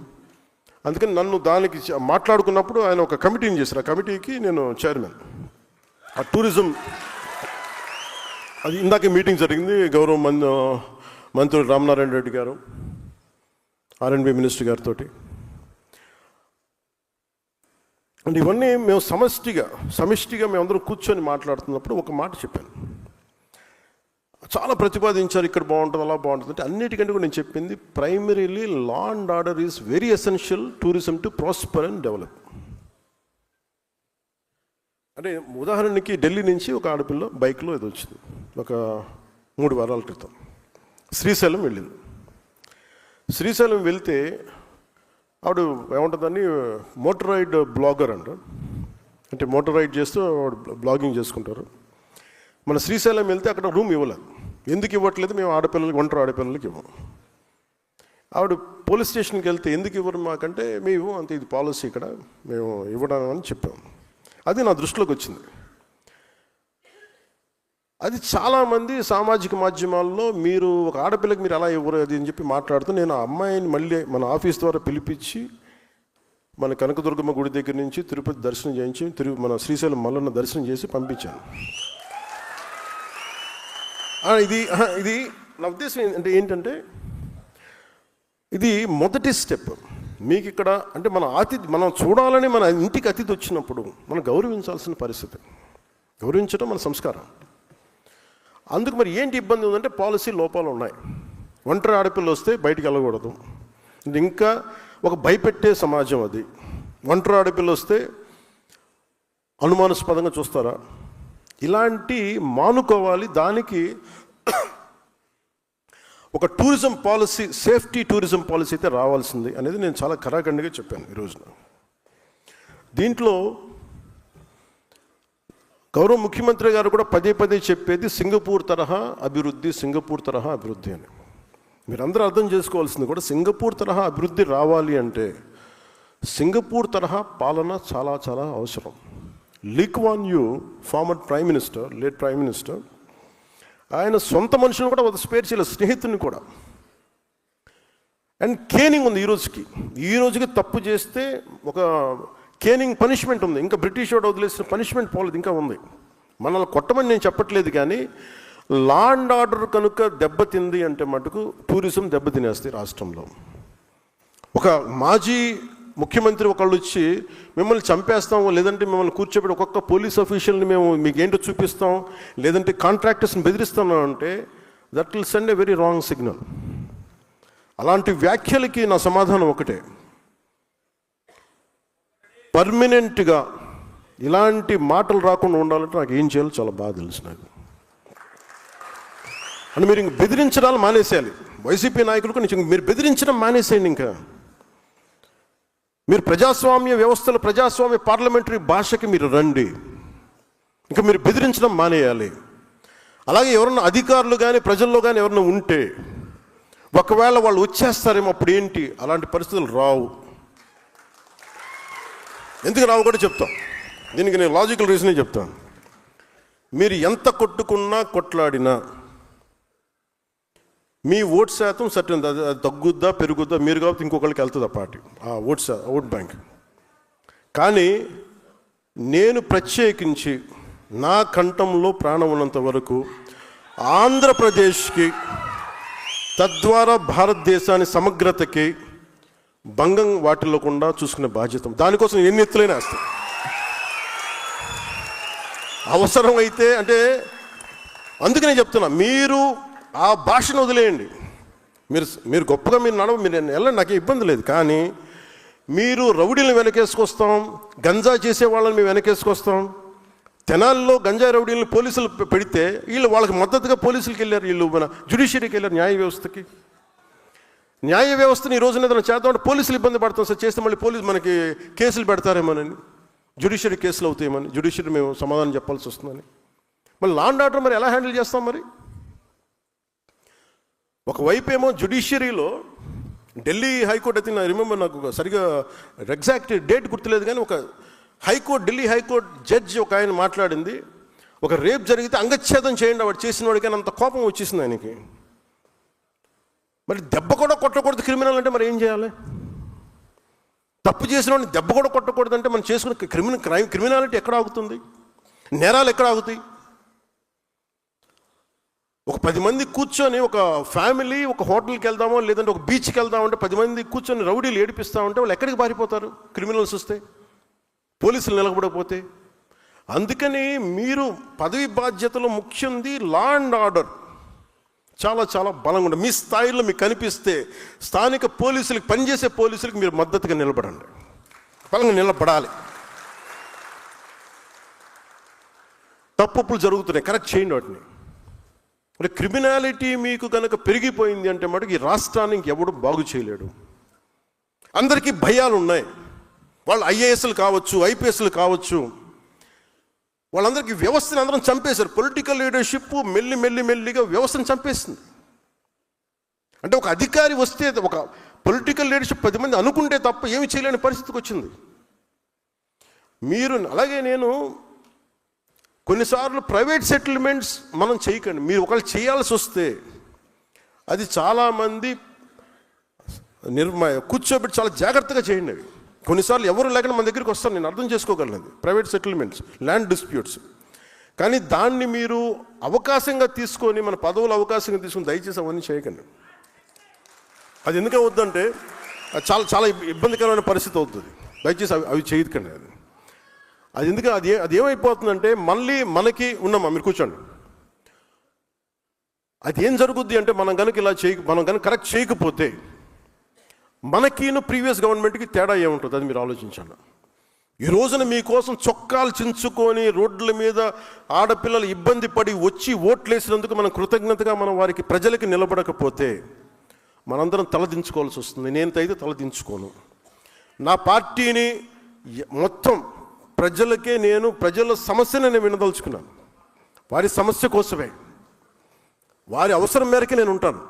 అందుకని నన్ను దానికి మాట్లాడుకున్నప్పుడు ఆయన ఒక కమిటీని చేశారు, ఆ కమిటీకి నేను చైర్మన్. ఆ టూరిజం అది ఇందాకే మీటింగ్ జరిగింది, గౌరవ మంత్రి రామనారాయణ రెడ్డి గారు, R&B మినిస్టర్ గారితో. అంటే ఇవన్నీ మేము సమిష్టిగా మేమందరం కూర్చొని మాట్లాడుతున్నప్పుడు ఒక మాట చెప్పాను, చాలా ప్రతిపాదించారు, ఇక్కడ బాగుంటుంది అలా బాగుంటుంది అంటే. అన్నిటికంటే కూడా నేను చెప్పింది primarily law and order is very essential tourism to prosper and develop. అంటే ఉదాహరణకి ఢిల్లీ నుంచి ఒక ఆడపిల్ల బైక్లో ఏదో వచ్చింది ఒక 3 వారాల క్రితం, శ్రీశైలం వెళ్ళింది. శ్రీశైలం వెళ్తే ఆవిడ ఏముంటుందని మోటరైడ్ బ్లాగర్ అంటే మోటార్ రైడ్ చేస్తూ బ్లాగింగ్ చేసుకుంటారు. మన శ్రీశైలం వెళ్తే అక్కడ రూమ్ ఇవ్వలేదు. ఎందుకు ఇవ్వట్లేదు, మేము ఒంటరి ఆడపిల్లలకి ఇవ్వము. ఆవిడ పోలీస్ స్టేషన్కి వెళ్తే ఎందుకు ఇవ్వరు మాకంటే, మేము అంతే, ఇది పాలసీ ఇక్కడ, మేము ఇవ్వడం అని చెప్పాము. అది నా దృష్టిలోకి వచ్చింది. అది చాలామంది సామాజిక మాధ్యమాల్లో మీరు ఒక ఆడపిల్లకి మీరు అలా ఇవ్వరు అది అని చెప్పి మాట్లాడుతూ, నేను ఆ అమ్మాయిని మళ్ళీ మన ఆఫీస్ ద్వారా పిలిపించి మన కనకదుర్గమ్మ గుడి దగ్గర నుంచి తిరుపతి దర్శనం చేయించి మన శ్రీశైలం మల్లన్న దర్శనం చేసి పంపించాను. ఇది నా ఉద్దేశం అంటే ఏంటంటే, ఇది మొదటి స్టెప్. మీకు ఇక్కడ అంటే మనం చూడాలని మన ఇంటికి అతిథి వచ్చినప్పుడు మనం గౌరవించాల్సిన పరిస్థితి, గౌరవించడం మన సంస్కారం. అందుకు మరి ఏంటి ఇబ్బంది ఉందంటే పాలసీ లోపాలు ఉన్నాయి. ఒంటరి ఆడపిల్ల వస్తే బయటికి వెళ్ళకూడదు, ఇంకా ఒక భయపెట్టే సమాజం అది. ఒంటరి ఆడపిల్ల వస్తే అనుమానాస్పదంగా చూస్తారా, ఇలాంటి మానుకోవాలి. దానికి ఒక tourism policy, safety tourism policy అయితే రావాల్సింది అనేది నేను చాలా ఖరాఖండిగా చెప్పాను ఈ రోజున. దీంట్లో గౌరవ ముఖ్యమంత్రి గారు కూడా పదే చెప్పేది సింగపూర్ తరహా అభివృద్ధి అని. మీరందరూ అర్థం చేసుకోవాల్సింది కూడా, సింగపూర్ తరహా అభివృద్ధి రావాలి అంటే సింగపూర్ తరహా పాలన చాలా చాలా అవసరం. Lee Kuan Yew, former prime minister, late prime minister, ఆయన సొంత మనుషులను కూడా స్పేర్ చేయలేదు, స్నేహితుని కూడా. అండ్ కేనింగ్ ఉంది ఈ రోజుకి తప్పు చేస్తే ఒక కేనింగ్ పనిష్మెంట్ ఉంది. ఇంకా బ్రిటిష్ వాడు వదిలేసిన పనిష్మెంట్ పోలేదు, ఇంకా ఉంది. మనల్ని కొట్టమని నేను చెప్పట్లేదు, కానీ లా అండ్ ఆర్డర్ కనుక దెబ్బతింది అంటే మటుకు టూరిజం దెబ్బతినేస్తాయి రాష్ట్రంలో. ఒక మాజీ ముఖ్యమంత్రి ఒకళ్ళు వచ్చి మిమ్మల్ని చంపేస్తాం, లేదంటే మిమ్మల్ని కూర్చోబెట్టి ఒక్కొక్క పోలీస్ ఆఫీషియల్ని మేము మీకు ఏంటో చూపిస్తాం, లేదంటే కాంట్రాక్టర్స్ని బెదిరిస్తాం అంటే that will send a very wrong signal. అలాంటి వ్యాఖ్యలకి నా సమాధానం ఒకటే, పర్మనెంట్గా ఇలాంటి మాటలు రాకుండా ఉండాలంటే నాకు ఏం చేయాలో చాలా బాగా తెలుసు నాకు. అంటే మీరు ఇంక బెదిరించడాలు మానేసేయాలి. వైసీపీ నాయకులకు మీరు బెదిరించడం మానేసేయండి. ఇంకా మీరు ప్రజాస్వామ్య వ్యవస్థలో, ప్రజాస్వామ్య పార్లమెంటరీ భాషకి మీరు రండి. ఇంకా మీరు బెదిరించడం మానేయాలి. అలాగే ఎవరన్నా అధికారులు కానీ ప్రజల్లో కానీ ఎవరన్నా ఉంటే, ఒకవేళ వాళ్ళు వచ్చేస్తారేమో అప్పుడు ఏంటి, అలాంటి పరిస్థితులు రావు. ఎందుకు రావు కూడా చెప్తాం. దీనికి నేను లాజికల్ రీజనే చెప్తాను. మీరు ఎంత కొట్టుకున్నా కొట్లాడినా మీ ఓట్ శాతం సర్టన్, అది తగ్గుద్దా పెరుగుద్దా మీరు కాబట్టి ఇంకొకరికి వెళ్తుంది ఆ పార్టీ, ఆ ఓట్ బ్యాంక్. కానీ నేను ప్రత్యేకించి నా కంఠంలో ప్రాణం ఉన్నంత వరకు ఆంధ్రప్రదేశ్కి, తద్వారా భారతదేశాన్ని సమగ్రతకి భంగం వాటిల్లకుండా చూసుకునే బాధ్యత, దానికోసం ఎన్ని ఎత్తులైనా వేస్తాను. అవసరం అయితే అంటే అందుకనే చెప్తున్నా, మీరు ఆ భాషను వదిలేయండి. మీరు గొప్పగా మీరు వెళ్ళండి, నాకే ఇబ్బంది లేదు. కానీ మీరు రౌడీలను వెనకేసుకొస్తాం, గంజా చేసే వాళ్ళని మేము వెనకేసుకొస్తాం, తెనాల్లో గంజాయి రౌడీలను పోలీసులు పెడితే వీళ్ళు వాళ్ళకి మద్దతుగా పోలీసులకి వెళ్ళారు, వీళ్ళు మన జ్యుడిషియరీకి వెళ్ళారు, న్యాయ వ్యవస్థకి. న్యాయ వ్యవస్థని ఈ రోజున ఏదైనా చేద్దామంటే పోలీసులు ఇబ్బంది పడతాం సార్, చేస్తే మళ్ళీ పోలీసు మనకి కేసులు పెడతారేమోనని, జ్యుడిషియరీ కేసులు అవుతాయేమని, జ్యుడిషియరీ మేము సమాధానం చెప్పాల్సి వస్తుందని. మళ్ళీ లా అండ్ ఆర్డర్ మరి ఎలా హ్యాండిల్ చేస్తాం? మరి ఒకవైపు ఏమో జ్యుడిషియరీలో ఢిల్లీ హైకోర్టు అయితే నా రిమెంబర్, నాకు సరిగా ఎగ్జాక్ట్ డేట్ గుర్తులేదు, కానీ ఒక హైకోర్టు, ఢిల్లీ హైకోర్టు జడ్జి ఒక ఆయన మాట్లాడింది, ఒక రేప్ జరిగితే అంగచ్ఛేదం చేయండి వాడు చేసిన వాడికి, అంత కోపం వచ్చేసింది ఆయనకి. మరి దెబ్బ కూడా కొట్టకూడదు క్రిమినల్ అంటే మరి ఏం చేయాలి? తప్పు చేసిన వాడిని దెబ్బ కూడా కొట్టకూడదు అంటే మనం చేసుకున్న క్రిమినాలిటీ ఎక్కడ ఆగుతుంది? నేరాలు ఎక్కడ ఆగుతాయి? ఒక 10 మంది కూర్చొని, ఒక ఫ్యామిలీ ఒక హోటల్కి వెళ్దామో లేదంటే ఒక బీచ్కి వెళ్దామంటే 10 మంది కూర్చొని రౌడీలు ఏడిపిస్తామంటే వాళ్ళు ఎక్కడికి పారిపోతారు? క్రిమినల్స్ వస్తే, పోలీసులు నిలబడకపోతే. అందుకని మీరు పదవి బాధ్యతలో ముఖ్యంది లా అండ్ ఆర్డర్ చాలా చాలా బలంగా ఉంటుంది. మీ స్థాయిలో మీకు కనిపిస్తే స్థానిక పోలీసులకు, పనిచేసే పోలీసులకు మీరు మద్దతుగా నిలబడండి, బలంగా నిలబడాలి. తప్పులు జరుగుతున్నాయి, కరెక్ట్ చేయండి వాటిని. అంటే క్రిమినాలిటీ మీకు కనుక పెరిగిపోయింది అంటే మటుకు ఈ రాష్ట్రానికి ఎవడు బాగు చేయలేడు. అందరికీ భయాలు ఉన్నాయి. వాళ్ళు ఐఏఎస్లు కావచ్చు, ఐపీఎస్లు కావచ్చు, వాళ్ళందరికీ వ్యవస్థను అందరం చంపేశారు. పొలిటికల్ లీడర్షిప్ మెల్లిగా వ్యవస్థను చంపేస్తుంది. అంటే ఒక అధికారి వస్తే, ఒక పొలిటికల్ లీడర్షిప్ 10 మంది అనుకుంటే తప్ప ఏమి చేయలేని పరిస్థితికి వచ్చింది. మీరు అలాగే నేను కొన్నిసార్లు ప్రైవేట్ సెటిల్మెంట్స్ మనం చేయకండి. మీరు ఒకళ్ళు చేయాల్సి వస్తే అది చాలామంది కూర్చోబెట్టి చాలా జాగ్రత్తగా చేయండి. అవి కొన్నిసార్లు ఎవరు లేకుండా మన దగ్గరికి వస్తారు, నేను అర్థం చేసుకోగలను. Private settlements, land disputes. కానీ దాన్ని మీరు అవకాశంగా తీసుకొని, మన పదవులు అవకాశంగా తీసుకొని దయచేసి అవన్నీ చేయకండి. అది ఎందుకు అవుతుందంటే చాలా చాలా ఇబ్బందికరమైన పరిస్థితి అవుతుంది. దయచేసి అవి చేయకండి. అది ఎందుకు అది ఏమైపోతుందంటే మళ్ళీ మనకి ఉన్నామా, మీరు కూర్చోండి, అది ఏం జరుగుద్ది అంటే మనం కనుక కరెక్ట్ చేయకపోతే మనకిను ప్రీవియస్ గవర్నమెంట్కి తేడా ఏముంటుంది అది మీరు ఆలోచించండి. ఈ రోజున మీకోసం చొక్కాలు చించుకొని రోడ్ల మీద ఆడపిల్లలు ఇబ్బంది పడి వచ్చి ఓట్లేసినందుకు మనం కృతజ్ఞతగా మనం వారికి ప్రజలకి నిలబడకపోతే మనందరం తలదించుకోవాల్సి వస్తుంది. నేనైతే తలదించుకోను. నా పార్టీని మొత్తం ప్రజలకే, ప్రజల సమస్యని నేను వినదలుచుకున్నాను. వారి సమస్య కోసమే, వారి అవసరం మేరకే నేను ఉంటాను.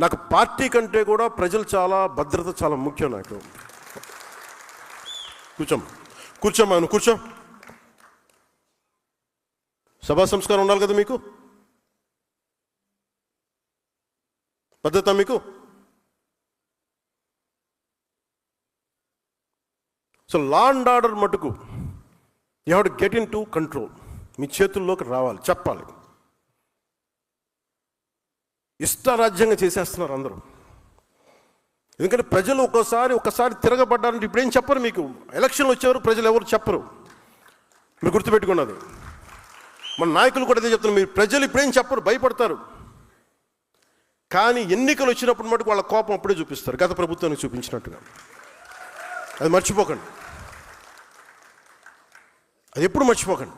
నాకు పార్టీ కంటే కూడా ప్రజలు చాలా, భద్రత చాలా ముఖ్యం నాకు. కూర్చోమ్మా, నువ్వు కూర్చో. సభా సంస్కారం ఉండాలి కదా మీకు, భద్రత మీకు. సో లా అండ్ ఆర్డర్ మటుకు you have to get into control. మీ చేతుల్లోకి రావాలి, చెప్పాలి. ఇష్టారాజ్యంగా చేసేస్తున్నారు అందరూ. ఎందుకంటే ప్రజలు ఒకసారి తిరగబడ్డారంటే ఇప్పుడేం చెప్పరు మీకు. ఎలక్షన్లు వచ్చేవారు ప్రజలు ఎవరు చెప్పరు, మీరు గుర్తుపెట్టుకున్నది. మన నాయకులు కూడా అదే చెప్తున్నారు, మీరు ప్రజలు ఇప్పుడేం చెప్పరు, భయపడతారు. కానీ ఎన్నికలు వచ్చినప్పుడు మటుకు వాళ్ళ కోపం అప్పుడే చూపిస్తారు, గత ప్రభుత్వానికి చూపించినట్టుగా. అది మర్చిపోకండి, అది ఎప్పుడు మర్చిపోకండి.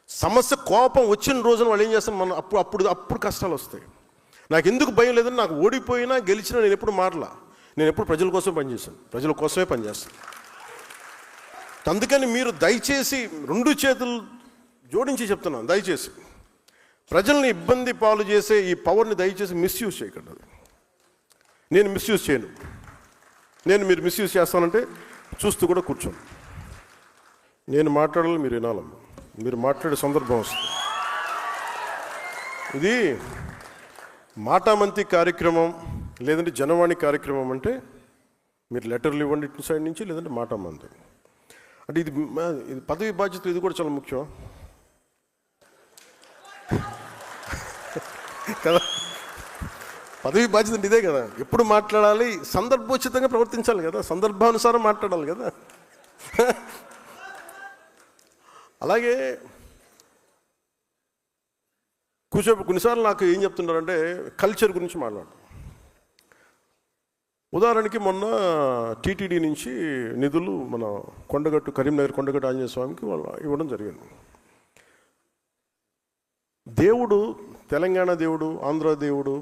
సమస్య కోపం వచ్చిన రోజున వాళ్ళు ఏం చేస్తాను, మనం అప్పుడు కష్టాలు వస్తాయి. నాకు ఎందుకు భయం లేదని, నాకు ఓడిపోయినా గెలిచినా నేను ఎప్పుడు మారలా. నేను ఎప్పుడు ప్రజల కోసం పనిచేశాను, ప్రజల కోసమే పనిచేస్తాను. అందుకని మీరు దయచేసి 2 చేతులు జోడించి చెప్తున్నాను, దయచేసి ప్రజల్ని ఇబ్బంది పాలు చేసే ఈ పవర్ని దయచేసి మిస్యూజ్ చేయకండి. అది నేను మిస్యూజ్ చేయను. మీరు మిస్యూజ్ చేస్తానంటే చూస్తూ కూడా కూర్చోండి. నేను మాట్లాడాలి, మీరు వినాలమ్మా. మీరు మాట్లాడే సందర్భం వస్తుంది. ఇది మాటామంతి కార్యక్రమం లేదంటే జనవాణి కార్యక్రమం అంటే మీరు లెటర్లు ఇవ్వండి ఇటు సైడ్ నుంచి, లేదంటే మాటామంతి అంటే ఇది పదవి బాధ్యత. ఇది కూడా చాలా ముఖ్యం కదా. పదవి బాధ్యత అంటే ఇదే కదా. ఎప్పుడు మాట్లాడాలి, సందర్భోచితంగా ప్రవర్తించాలి కదా, సందర్భానుసారం మాట్లాడాలి కదా. అలాగే కొన్నిసార్లు నాకు ఏం చెప్తున్నారంటే కల్చర్ గురించి మాట్లాడతాం. ఉదాహరణకి మొన్న టీటీడీ నుంచి నిధులు మన కొండగట్టు కరీంనగర్ కొండగట్టు ఆంజనేయ స్వామికి వాళ్ళు ఇవ్వడం జరిగింది. దేవుడు తెలంగాణ దేవుడు, ఆంధ్ర దేవుడు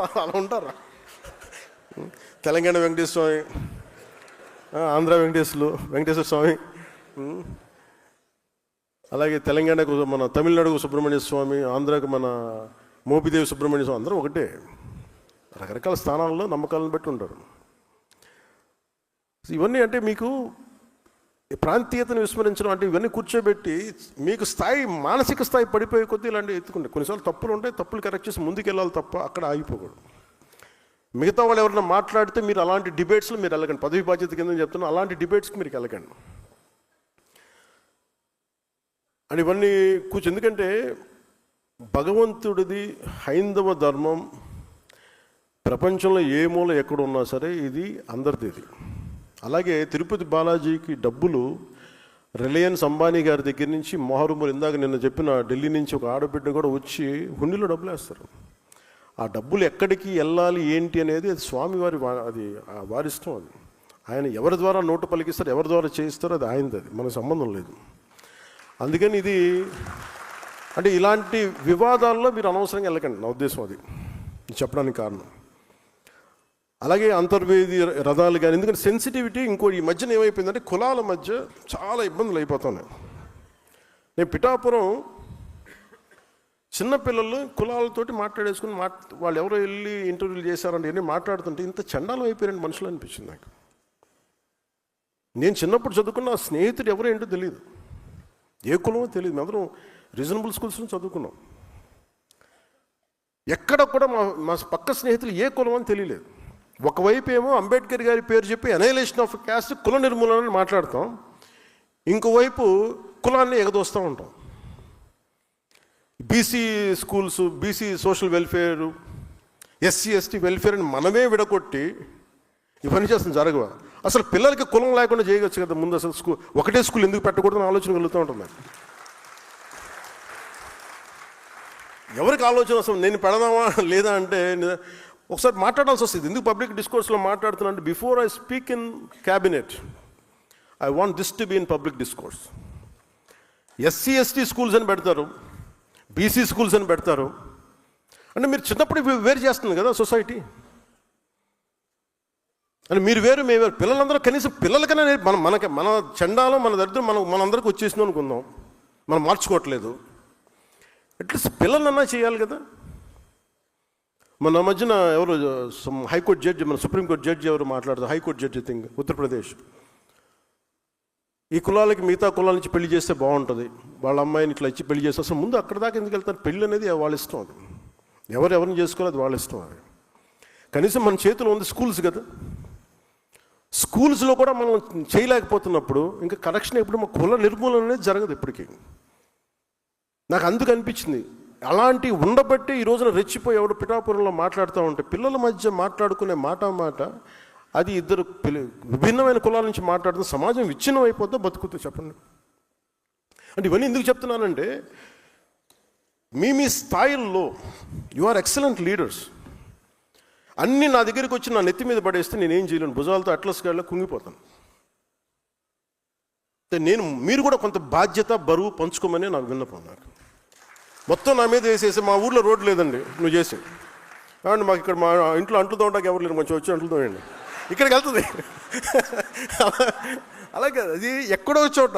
అలా ఉంటారా? తెలంగాణ వెంకటేశ్వర స్వామి, ఆంధ్ర వెంకటేశ్వర స్వామి, అలాగే తెలంగాణకు మన తమిళనాడుకు సుబ్రహ్మణ్య స్వామి, ఆంధ్రాకు మన మోపిదేవి సుబ్రహ్మణ్య స్వామి, అందరూ ఒకటే. రకరకాల స్థానాల్లో నమ్మకాలను బట్టి ఉంటారు. ఇవన్నీ అంటే మీకు ప్రాంతీయతను విస్మరించడం అంటే ఇవన్నీ కూర్చోబెట్టి మీకు స్థాయి, మానసిక స్థాయి పడిపోయే కొద్దీ ఇలాంటివి ఎత్తుకుంటే కొన్నిసార్లు తప్పులు ఉంటాయి, తప్పులు కరెక్ట్ చేసి ముందుకు వెళ్ళాలి తప్ప అక్కడ ఆగిపోకూడదు. మిగతా వాళ్ళు ఎవరైనా మాట్లాడితే మీరు అలాంటి డిబేట్స్లో మీరు వెళ్ళకండి. పదవి బాధ్యత కింద చెప్తున్నా, అలాంటి డిబేట్స్కి మీరు వెళ్ళకండి. అని ఇవన్నీ ఎందుకంటే భగవంతుడిది హైందవ ధర్మం ప్రపంచంలో ఏ మూల ఎక్కడ ఉన్నా సరే ఇది అందరిది. ఇది అలాగే తిరుపతి బాలాజీకి డబ్బులు రిలయన్స్ అంబానీ గారి దగ్గర నుంచి మొహరుమూరు, ఇందాక నిన్న చెప్పిన ఢిల్లీ నుంచి ఒక ఆడబిడ్డ కూడా వచ్చి హుండీలో డబ్బులు వేస్తారు. ఆ డబ్బులు ఎక్కడికి వెళ్ళాలి ఏంటి అనేది అది స్వామివారి, అది వారిష్టం. అది ఆయన ఎవరి ద్వారా నోటు పలికిస్తారు, ఎవరి ద్వారా చేయిస్తారో అది ఆయనది, అది మనకు సంబంధం లేదు. అందుకని ఇది అంటే ఇలాంటి వివాదాల్లో మీరు అనవసరంగా వెళ్ళకండి, నా ఉద్దేశం అది చెప్పడానికి కారణం. అలాగే అంతర్వేది రథాలు కానీ, ఎందుకంటే సెన్సిటివిటీ ఇంకో ఈ మధ్యన ఏమైపోయిందంటే కులాల మధ్య చాలా ఇబ్బందులు అయిపోతున్నాయి. నేను పిఠాపురం చిన్నపిల్లలు కులాలతోటి మాట్లాడేసుకుని వాళ్ళు ఎవరో వెళ్ళి ఇంటర్వ్యూలు చేశారంటే ఇవన్నీ మాట్లాడుతుంటే ఇంత చండాలం అయిపోయారండి మనుషులు అనిపించింది నాకు. నేను చిన్నప్పుడు చదువుకున్న స్నేహితుడు ఎవరో ఏంటో తెలియదు, ఏ కులమో తెలియదు. మేము రీజనబుల్ స్కూల్స్ నుంచి చదువుకున్నాం. ఎక్కడ కూడా మా పక్క స్నేహితులు ఏ కులం అని తెలియలేదు. ఒకవైపు ఏమో అంబేద్కర్ గారి పేరు చెప్పి అనైలేషన్ ఆఫ్ క్యాస్ట్, కుల నిర్మూలన మాట్లాడతాం, ఇంకోవైపు కులాన్ని ఎగదోస్తూ ఉంటాం. BC schools, BC social welfare, SC ST welfare అని మనమే విడగొట్టి ఇవన్నీ చేస్తుంది జరగవా? అసలు పిల్లలకి కులం లేకుండా చేయవచ్చు కదా ముందు. అసలు ఒకటే స్కూల్ ఎందుకు పెట్టకూడదని ఆలోచన కలుగుతూ ఉంటుంది. ఎవరికి ఆలోచన అసలు నేను పెడదామా లేదా అంటే ఒకసారి మాట్లాడాల్సి వస్తుంది. ఎందుకు పబ్లిక్ డిస్కోర్స్లో మాట్లాడుతున్నా అంటే before I speak in cabinet I want this to be in public discourse. SC ST schools అని పెడతారు, బీసీ స్కూల్స్ అని పెడతారు. అంటే మీరు చిన్నప్పుడు వేరు చేస్తుంది కదా సొసైటీ. అని మీరు వేరు, మేము వేరు. పిల్లలందరూ కనీసం పిల్లలకైనా మన చండాలం, మన దరిద్రం మనందరికీ వచ్చేసింది అనుకుందాం, మనం మార్చుకోవట్లేదు. అట్లీస్ట్ పిల్లలన్నా చేయాలి కదా. మన మధ్యన ఎవరు హైకోర్టు జడ్జి, మన సుప్రీంకోర్టు జడ్జి ఎవరు మాట్లాడతారు, హైకోర్టు జడ్జి థింగ్ ఉత్తరప్రదేశ్, ఈ కులాలకి మిగతా కులాల నుంచి పెళ్లి చేస్తే బాగుంటుంది, వాళ్ళ అమ్మాయిని ఇట్లా ఇచ్చి పెళ్లి చేస్తే అసలు ముందు అక్కడ దాకా ఎందుకు వెళ్తారు? పెళ్ళి అనేది వాళ్ళ ఇష్టం, అది ఎవరిని చేసుకోవాలి అది వాళ్ళ ఇష్టం. అది కనీసం మన చేతిలో ఉంది స్కూల్స్ కదా. స్కూల్స్లో కూడా మనం చేయలేకపోతున్నప్పుడు ఇంకా కరెక్షన్ ఎప్పుడు మా కుల నిర్మూలన అనేది జరగదు ఇప్పటికీ. నాకు అందుకు అనిపించింది అలాంటి ఉండబట్టి ఈ రోజున రెచ్చిపోయి ఎవడు పిఠాపురంలో మాట్లాడుతూ ఉంటే పిల్లల మధ్య మాట్లాడుకునే మాట అది ఇద్దరు విభిన్నమైన కులాల నుంచి మాట్లాడుతూ సమాజం విచ్ఛిన్నం అయిపోతే బతుకుతూ చెప్పండి. అంటే ఇవన్నీ ఎందుకు చెప్తున్నానంటే మీ స్థాయిల్లో యు ఆర్ ఎక్సలెంట్ లీడర్స్. అన్నీ నా దగ్గరికి వచ్చి నా నెత్తి మీద పడేస్తే నేనేం చేయలేను, భుజాలతో అట్లస్ గాడిలో కుంగిపోతాను. మీరు కూడా కొంత బాధ్యత బరువు పంచుకోమని నాకు విన్నపం. నాకు మొత్తం నా మీద వేసేసి మా ఊర్లో రోడ్డు లేదండి నువ్వు చేసి కాబట్టి మాకు ఇక్కడ మా ఇంట్లో అంట్లు తోటానికి ఎవరు లేరు, కొంచెం వచ్చి అంట్లు తోయండి, ఇక్కడికి వెళ్తుంది. అలాగే అది ఎక్కడో చోట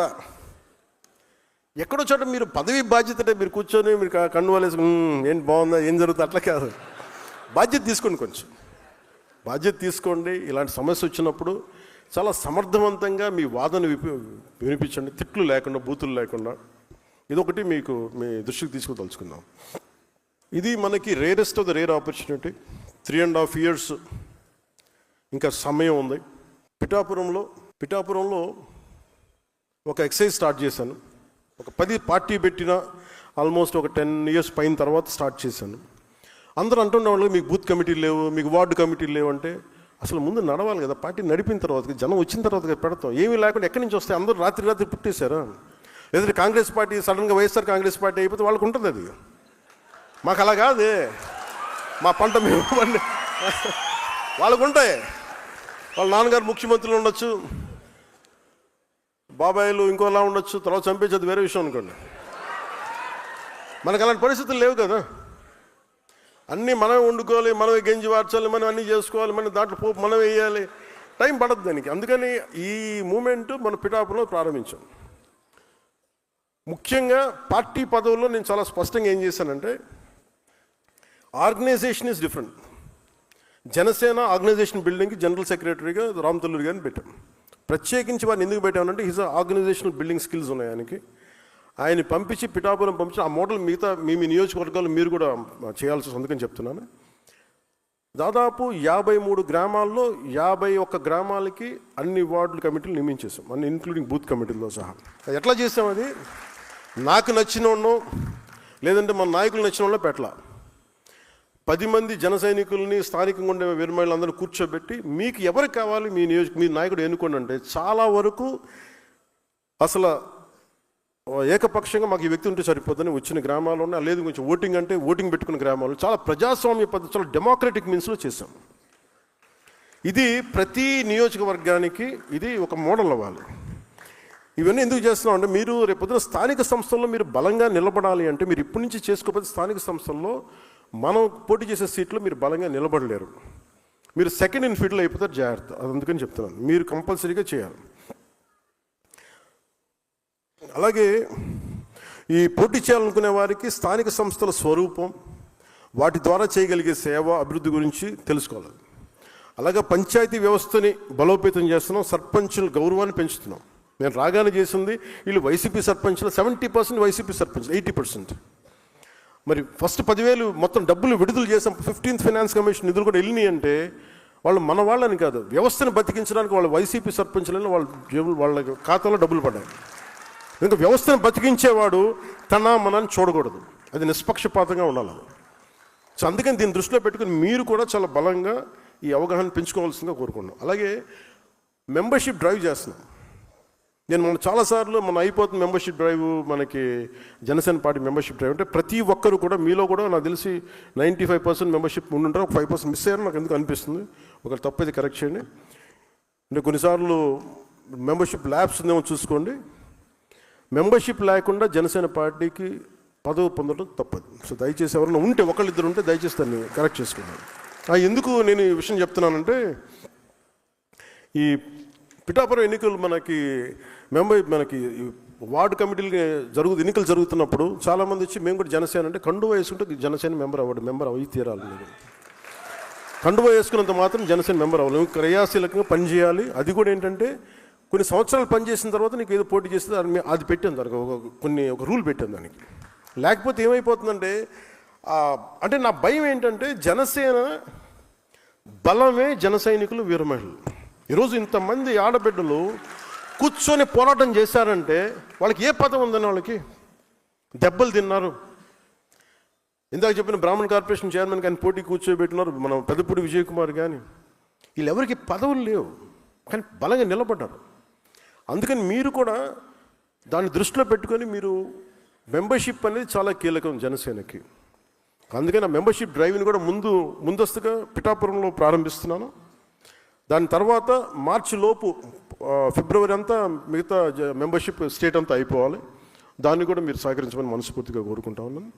మీరు పదవి బాధ్యత మీరు కూర్చొని మీరు కన్ను వాళ్ళేసి ఏంటి బాగుందా ఏం జరుగుతుంది అట్లా కాదు. బాధ్యత తీసుకోండి, కొంచెం బాధ్యత తీసుకోండి. ఇలాంటి సమస్య వచ్చినప్పుడు చాలా సమర్థవంతంగా మీ వాదన వినిపించండి, తిట్లు లేకుండా, బూతులు లేకుండా. ఇదొకటి మీకు మీ దృష్టికి తీసుకుతలుచుకుందాం. ఇది మనకి rarest of the rare opportunity. 3.5 years ఇంకా సమయం ఉంది. పిఠాపురంలో ఒక ఎక్సైజ్ స్టార్ట్ చేశాను. ఒక 10 పార్టీ పెట్టిన ఆల్మోస్ట్ ఒక 10 years పైన తర్వాత స్టార్ట్ చేశాను. అందరూ అంటున్న వాళ్ళు మీకు బూత్ కమిటీలు లేవు, మీకు వార్డు కమిటీలు లేవు అంటే అసలు ముందు నడవాలి కదా. పార్టీ నడిపిన తర్వాత, జనం వచ్చిన తర్వాత పెడతాం. ఏమీ లేకుండా ఎక్కడి నుంచి వస్తాయి? అందరూ రాత్రి పుట్టేశారా? లేదంటే కాంగ్రెస్ పార్టీ సడన్గా వైఎస్ఆర్ కాంగ్రెస్ పార్టీ అయిపోతే వాళ్ళకు ఉంటుంది. అది మాకు అలా కాదే. మా పంట మేము వాళ్ళకు ఉంటాయి. వాళ్ళ నాన్నగారు ముఖ్యమంత్రులు ఉండొచ్చు, బాబాయిలు ఇంకోలా ఉండొచ్చు, తర్వాత చంపేసేది వేరే విషయం అనుకోండి. మనకు అలాంటి పరిస్థితులు లేవు కదా. అన్నీ మనమే వండుకోవాలి, మనమే గంజి వార్చాలి, మనం అన్నీ చేసుకోవాలి, మనం దాంట్లో పోపు మనం వేయాలి, టైం పడదు దానికి. అందుకని ఈ మూమెంట్ మన పిఠాపురంలో ప్రారంభించాం. ముఖ్యంగా పార్టీ పదవుల్లో నేను చాలా స్పష్టంగా ఏం చేశానంటే, organization is different. Janasena organization బిల్డింగ్కి జనరల్ సెక్రటరీగా రామతల్లూరి గారిని పెట్టాం. ప్రత్యేకించి వారిని ఎందుకు పెట్టామంటే హిజ్ ఆర్గనైజేషనల్ బిల్డింగ్ స్కిల్స్ ఉన్నాయి ఆయనకి. ఆయన పంపించి పిఠాపురం పంపించి ఆ మోడల్ మిగతా మీ నియోజకవర్గాలు మీరు కూడా చేయాల్సి అందుకని చెప్తున్నాను. దాదాపు 53 గ్రామాల్లో 51 గ్రామాలకి అన్ని వార్డుల కమిటీలు నియమించేసాం, అన్ని ఇంక్లూడింగ్ బూత్ కమిటీలతో సహా. ఎట్లా చేసాం? అది నాకు నచ్చిన వాళ్ళను లేదంటే మన నాయకులు నచ్చిన వాళ్ళో పెట్టలా. 10 మంది జన సైనికుల్ని స్థానికంగా ఉండే వీరమహిళలందరూ కూర్చోబెట్టి మీకు ఎవరికి కావాలి మీ నాయకుడు ఎన్నుకోండి అంటే చాలా వరకు అసలు ఏకపక్షంగా మాకు ఈ వ్యక్తి ఉంటే సరిపోతుందని వచ్చిన గ్రామాల్లో ఉన్నాయి. లేదు కొంచెం ఓటింగ్ అంటే ఓటింగ్ పెట్టుకున్న గ్రామాలు చాలా ప్రజాస్వామ్య పద్ధతి, చాలా డెమోక్రటిక్ మీన్స్లో చేశాం. ఇది ప్రతి నియోజకవర్గానికి ఇది ఒక మోడల్ అవ్వాలి. ఇవన్నీ ఎందుకు చేస్తున్నాం అంటే, మీరు రేపొద్దున స్థానిక సంస్థల్లో మీరు బలంగా నిలబడాలి అంటే మీరు ఇప్పటి నుంచి చేసుకోకపోతే స్థానిక సంస్థల్లో మనం పోటీ చేసే సీట్లో మీరు బలంగా నిలబడలేరు. మీరు సెకండ్ ఇన్ ఫీల్డ్లో అయిపోతారు, జాగ్రత్త. అది అందుకని చెప్తున్నాను, మీరు కంపల్సరీగా చేయాలి. అలాగే ఈ పోటీ చేయాలనుకునే వారికి స్థానిక సంస్థల స్వరూపం, వాటి ద్వారా చేయగలిగే సేవ, అభివృద్ధి గురించి తెలుసుకోవాలి. అలాగే పంచాయతీ వ్యవస్థని బలోపేతం చేస్తున్నాం, సర్పంచుల గౌరవాన్ని పెంచుతున్నాం. నేను రాగానే చేసింది వీళ్ళు వైసీపీ సర్పంచ్లు 70% వైసీపీ సర్పంచ్ 80%. మరి ఫస్ట్ 10,000 మొత్తం డబ్బులు విడుదల చేసాం. 15th ఫైనాన్స్ కమిషన్ నిధులు కూడా వెళ్ళినాయి అంటే వాళ్ళు మన వాళ్ళని కాదు, వ్యవస్థను బతికించడానికి వాళ్ళ వైసీపీ సర్పంచ్లను వాళ్ళ ఖాతాలో డబ్బులు పడ్డాయి. ఇంకా వ్యవస్థను బతికించేవాడు మనని చూడకూడదు, అది నిష్పక్షపాతంగా ఉండాలి. సో అందుకని దీన్ని దృష్టిలో పెట్టుకుని మీరు కూడా చాలా బలంగా ఈ అవగాహన పెంచుకోవాల్సిందిగా కోరుకున్నాం. అలాగే మెంబర్షిప్ డ్రైవ్ చేస్తున్నాం. నేను మన చాలాసార్లు అయిపోతుంది మెంబర్షిప్ డ్రైవ్, మనకి జనసేన పార్టీ మెంబర్షిప్ డ్రైవ్ అంటే ప్రతి ఒక్కరు కూడా మీలో కూడా నాకు తెలిసి 95% మెంబర్షిప్ ఉండుంటారు, ఒక 5% మిస్ అయ్యారు నాకు ఎందుకు అనిపిస్తుంది. ఒకరు తప్పైతే కరెక్ట్ చేయండి. అంటే కొన్నిసార్లు మెంబర్షిప్ ల్యాబ్స్ ఉందేమో చూసుకోండి. మెంబర్షిప్ లేకుండా జనసేన పార్టీకి పదవి పొందడం తప్పదు. సో దయచేసి ఎవరైనా ఉంటే, ఒకళ్ళిద్దరు ఉంటే దయచేసి దాన్ని కరెక్ట్ చేసుకున్నాను. ఎందుకు నేను ఈ విషయం చెప్తున్నానంటే, ఈ పిఠాపురం ఎన్నికలు మనకి వార్డు కమిటీలు ఎన్నికలు జరుగుతున్నప్పుడు చాలామంది వచ్చి మేము కూడా జనసేన అంటే కండువా వేసుకుంటే జనసేన మెంబర్ అవి తీరాలి. మీరు కండువా వేసుకున్నంత మాత్రం జనసేన మెంబర్ అవ్వాలి, క్రియాశీలకంగా పనిచేయాలి. అది కూడా ఏంటంటే కొన్ని సంవత్సరాలు పనిచేసిన తర్వాత నీకు ఏదో పోటీ చేస్తే అది పెట్టాను దానికి ఒక రూల్ పెట్టాను దానికి. లేకపోతే ఏమైపోతుందంటే అంటే నా భయం ఏంటంటే జనసేన బలమే జన సైనికులు, వీరమహిళలు. ఈరోజు ఇంతమంది ఆడబిడ్డలు కూర్చొని పోరాటం చేశారంటే వాళ్ళకి ఏ పదం ఉందని వాళ్ళకి దెబ్బలు తిన్నారు. ఇందాక చెప్పిన బ్రాహ్మణ్ కార్పొరేషన్ చైర్మన్ కానీ పోటీ కూర్చోబెట్టినారు, మన పెద్దపూడి విజయ్ కుమార్ కానీ, వీళ్ళెవరికి పదవులు లేవు కానీ బలంగా నిలబడ్డారు. అందుకని మీరు కూడా దాన్ని దృష్టిలో పెట్టుకొని మీరు మెంబర్షిప్ అనేది చాలా కీలకం జనసేనకి. అందుకని ఆ మెంబర్షిప్ డ్రైవ్ని కూడా ముందస్తుగా పిఠాపురంలో ప్రారంభిస్తున్నాను. దాని తర్వాత మార్చి లోపు ఫిబ్రవరి అంతా మిగతా మెంబర్షిప్ స్టేట్ అంతా అయిపోవాలి. దాన్ని కూడా మీరు సహకరించమని మనస్ఫూర్తిగా కోరుకుంటా ఉన్నాను.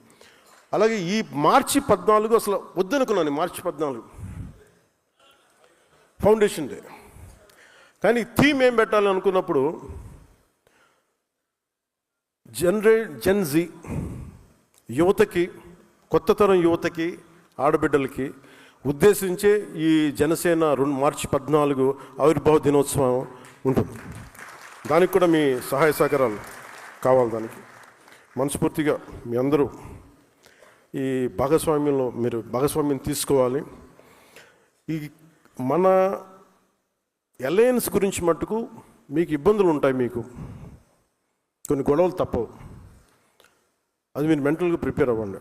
అలాగే ఈ మార్చి 14 అసలు వద్దనుకున్నాను, మార్చి 14 ఫౌండేషన్ డే. కానీ థీమ్ ఏం పెట్టాలి అనుకున్నప్పుడు జెన్జీ యువతకి, కొత్త తరం యువతకి, ఆడబిడ్డలకి ఉద్దేశించే ఈ జనసేన మార్చి 14 ఆవిర్భావ దినోత్సవం ఉంటుంది. దానికి కూడా మీ సహాయ సహకారాలు కావాలి. దానికి మనస్ఫూర్తిగా మీ అందరూ ఈ భాగస్వామ్యంలో మీరు భాగస్వామ్యం తీసుకోవాలి. ఈ మన అలయన్స్ గురించి మట్టుకు మీకు ఇబ్బందులు ఉంటాయి, మీకు కొన్ని గొడవలు తప్పవు. అది మీరు మెంటల్గా ప్రిపేర్ అవ్వండి.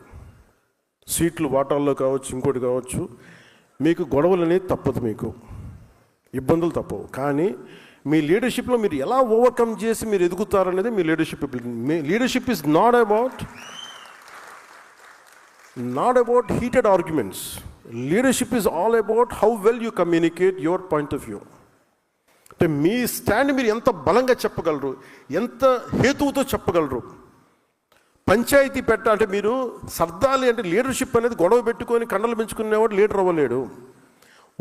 సీట్లు వాటాల్లో కావచ్చు, ఇంకోటి కావచ్చు, మీకు గొడవలు అనేది తప్పదు, మీకు ఇబ్బందులు తప్పవు. కానీ మీ లీడర్షిప్లో మీరు ఎలా ఓవర్కమ్ చేసి మీరు ఎదుగుతారనేది మీ లీడర్షిప్. మీ leadership is not about heated arguments. Leadership is all about how well you communicate your point of view. అంటే మీ స్టాండ్ మీరు ఎంత బలంగా చెప్పగలరు, ఎంత హేతువుతో చెప్పగలరు. పంచాయతీ అంటే మీరు సర్దాలి అంటే లీడర్షిప్ అనేది గొడవ పెట్టుకొని కండలు పెంచుకునేవాడు లీడర్ అవ్వలేడు,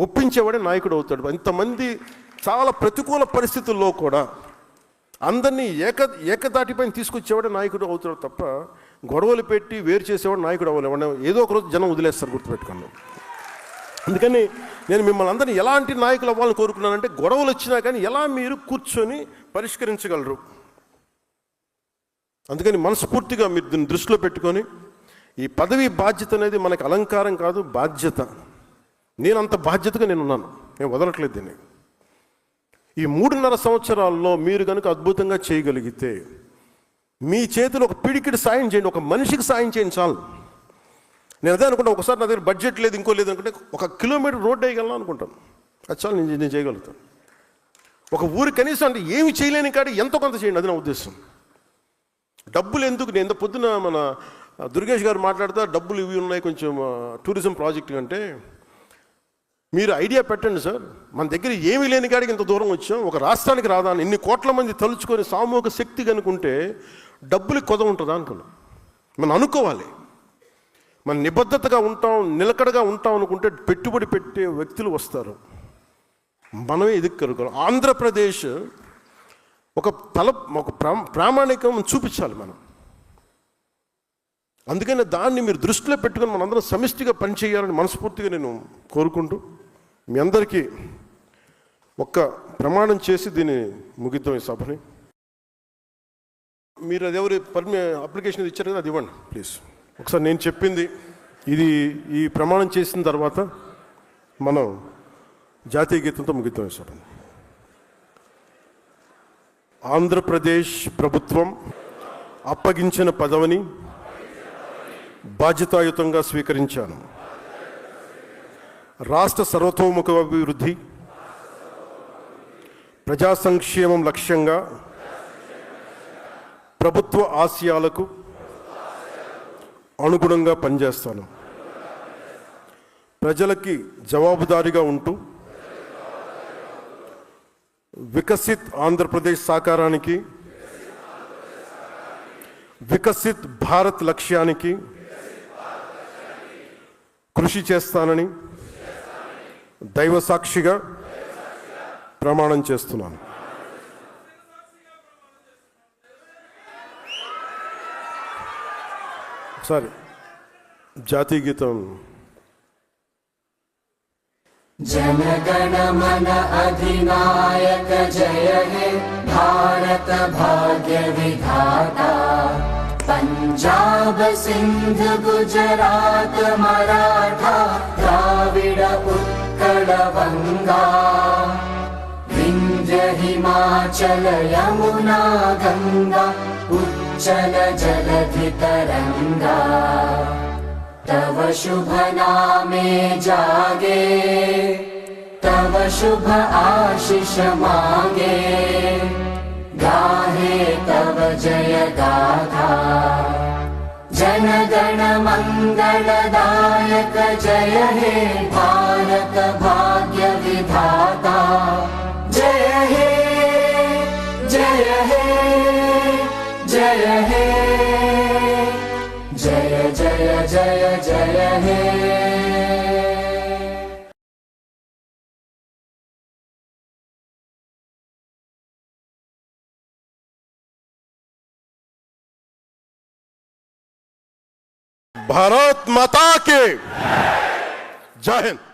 ఒప్పించేవాడే నాయకుడు అవుతాడు. ఇంతమంది చాలా ప్రతికూల పరిస్థితుల్లో కూడా అందరినీ ఏకతాటిపైన తీసుకొచ్చేవాడే నాయకుడు అవుతాడు తప్ప గొడవలు పెట్టి వేరు చేసేవాడు నాయకుడు అవ్వలేవాడు. ఏదో ఒక రోజు జనం వదిలేస్తారు, గుర్తుపెట్టుకున్నాం. అందుకని నేను మిమ్మల్ని అందరినీ ఎలాంటి నాయకులు అవ్వాలని కోరుకున్నానంటే, గొడవలు వచ్చినా కానీ ఎలా మీరు కూర్చొని పరిష్కరించగలరు. అందుకని మనస్ఫూర్తిగా మీరు దీన్ని దృష్టిలో పెట్టుకొని, ఈ పదవి బాధ్యత అనేది మనకి అలంకారం కాదు, బాధ్యత. నేను అంత బాధ్యతగా నేనున్నాను, నేను వదలట్లేదు దీన్ని. ఈ 3.5 సంవత్సరాల్లో మీరు కనుక అద్భుతంగా చేయగలిగితే, మీ చేతిలో ఒక పిడికిడి సాయం చేయండి, ఒక మనిషికి సాయం చేయండి చాలు. నేను అదే అనుకుంటా, ఒకసారి నా దగ్గర బడ్జెట్ లేదు, ఇంకో లేదు అనుకుంటే 1 కిలోమీటర్ రోడ్డు వేయగలను అనుకుంటాను, అది చాలు, నేను చేయగలుగుతాను. ఒక ఊరు కనీసం అంటే ఏమి చేయలేని కాడి ఎంతో కొంత చేయండి, అది నా ఉద్దేశం. డబ్బులు ఎందుకు, నేను పొద్దున మన దుర్గేష్ గారు మాట్లాడుతా డబ్బులు ఇవి ఉన్నాయి కొంచెం టూరిజం ప్రాజెక్టు అంటే, మీరు ఐడియా పెట్టండి సార్, మన దగ్గర ఏమీ లేని కాడికి ఇంత దూరం వచ్చాం, ఒక రాష్ట్రానికి రాదా, ఇన్ని కోట్ల మంది తలుచుకొని సామూహిక శక్తి కనుకుంటే డబ్బులకి కొద ఉంటుందా అనుకున్నాం. మనం అనుకోవాలి, మన నిబద్ధతగా ఉంటాం, నిలకడగా ఉంటాం అనుకుంటే పెట్టుబడి పెట్టే వ్యక్తులు వస్తారు, మనమే ఎదుర్కొరుకోవాలి. ఆంధ్రప్రదేశ్ ఒక ప్రామాణికం చూపించాలి మనం. అందుకని దాన్ని మీరు దృష్టిలో పెట్టుకొని మనందరం సమిష్టిగా పనిచేయాలని మనస్ఫూర్తిగా నేను కోరుకుంటూ, మీ అందరికీ ఒక్క ప్రమాణం చేసి దీన్ని ముగిద్దాం ఈ సభని. మీరు అది ఎవరి అప్లికేషన్ ఇచ్చారు కదా, అది ఇవ్వండి ప్లీజ్. ఒకసారి నేను చెప్పింది ఇది, ఈ ప్రమాణం చేసిన తర్వాత మనం జాతీయ గీతంతో ముగిద్దాం ఈ సభని. ఆంధ్రప్రదేశ్ ప్రభుత్వం అప్పగించిన పదవిని బాధ్యతాయుతంగా స్వీకరించాను. రాష్ట్ర సర్వతోముఖ అభివృద్ధి, ప్రజా సంక్షేమం లక్ష్యంగా ప్రభుత్వ ఆశయాలకు అనుగుణంగా పనిచేస్తాను. ప్రజలకి జవాబుదారీగా ఉంటూ వికసిత్ ఆంధ్రప్రదేశ్ సాకారానికి, వికసిత్ భారత్ లక్ష్యానికి కృషి చేస్తానని దైవ సాక్షిగా ప్రమాణం చేస్తున్నాను. ఒకసారి జాతీయ గీతం. जनगण मन अधिनायक जय हे भारत भाग्य विधाता, पंजाब सिंध गुजरात मराठा द्राविड उत्कल बंगा, विंध्य हिमाचल यमुना गंगा उच्चल जलधि तरंगा, तव शुभ नामे जागे, तव शुभ आशीष मांगे, गाहे तव जय गाथा। जन गण मंगलदायक जय हे भारत भाग्य विधाता, जय हे जय हे जय हे जय जय जय जय हे। भारत माता के जय हिंद।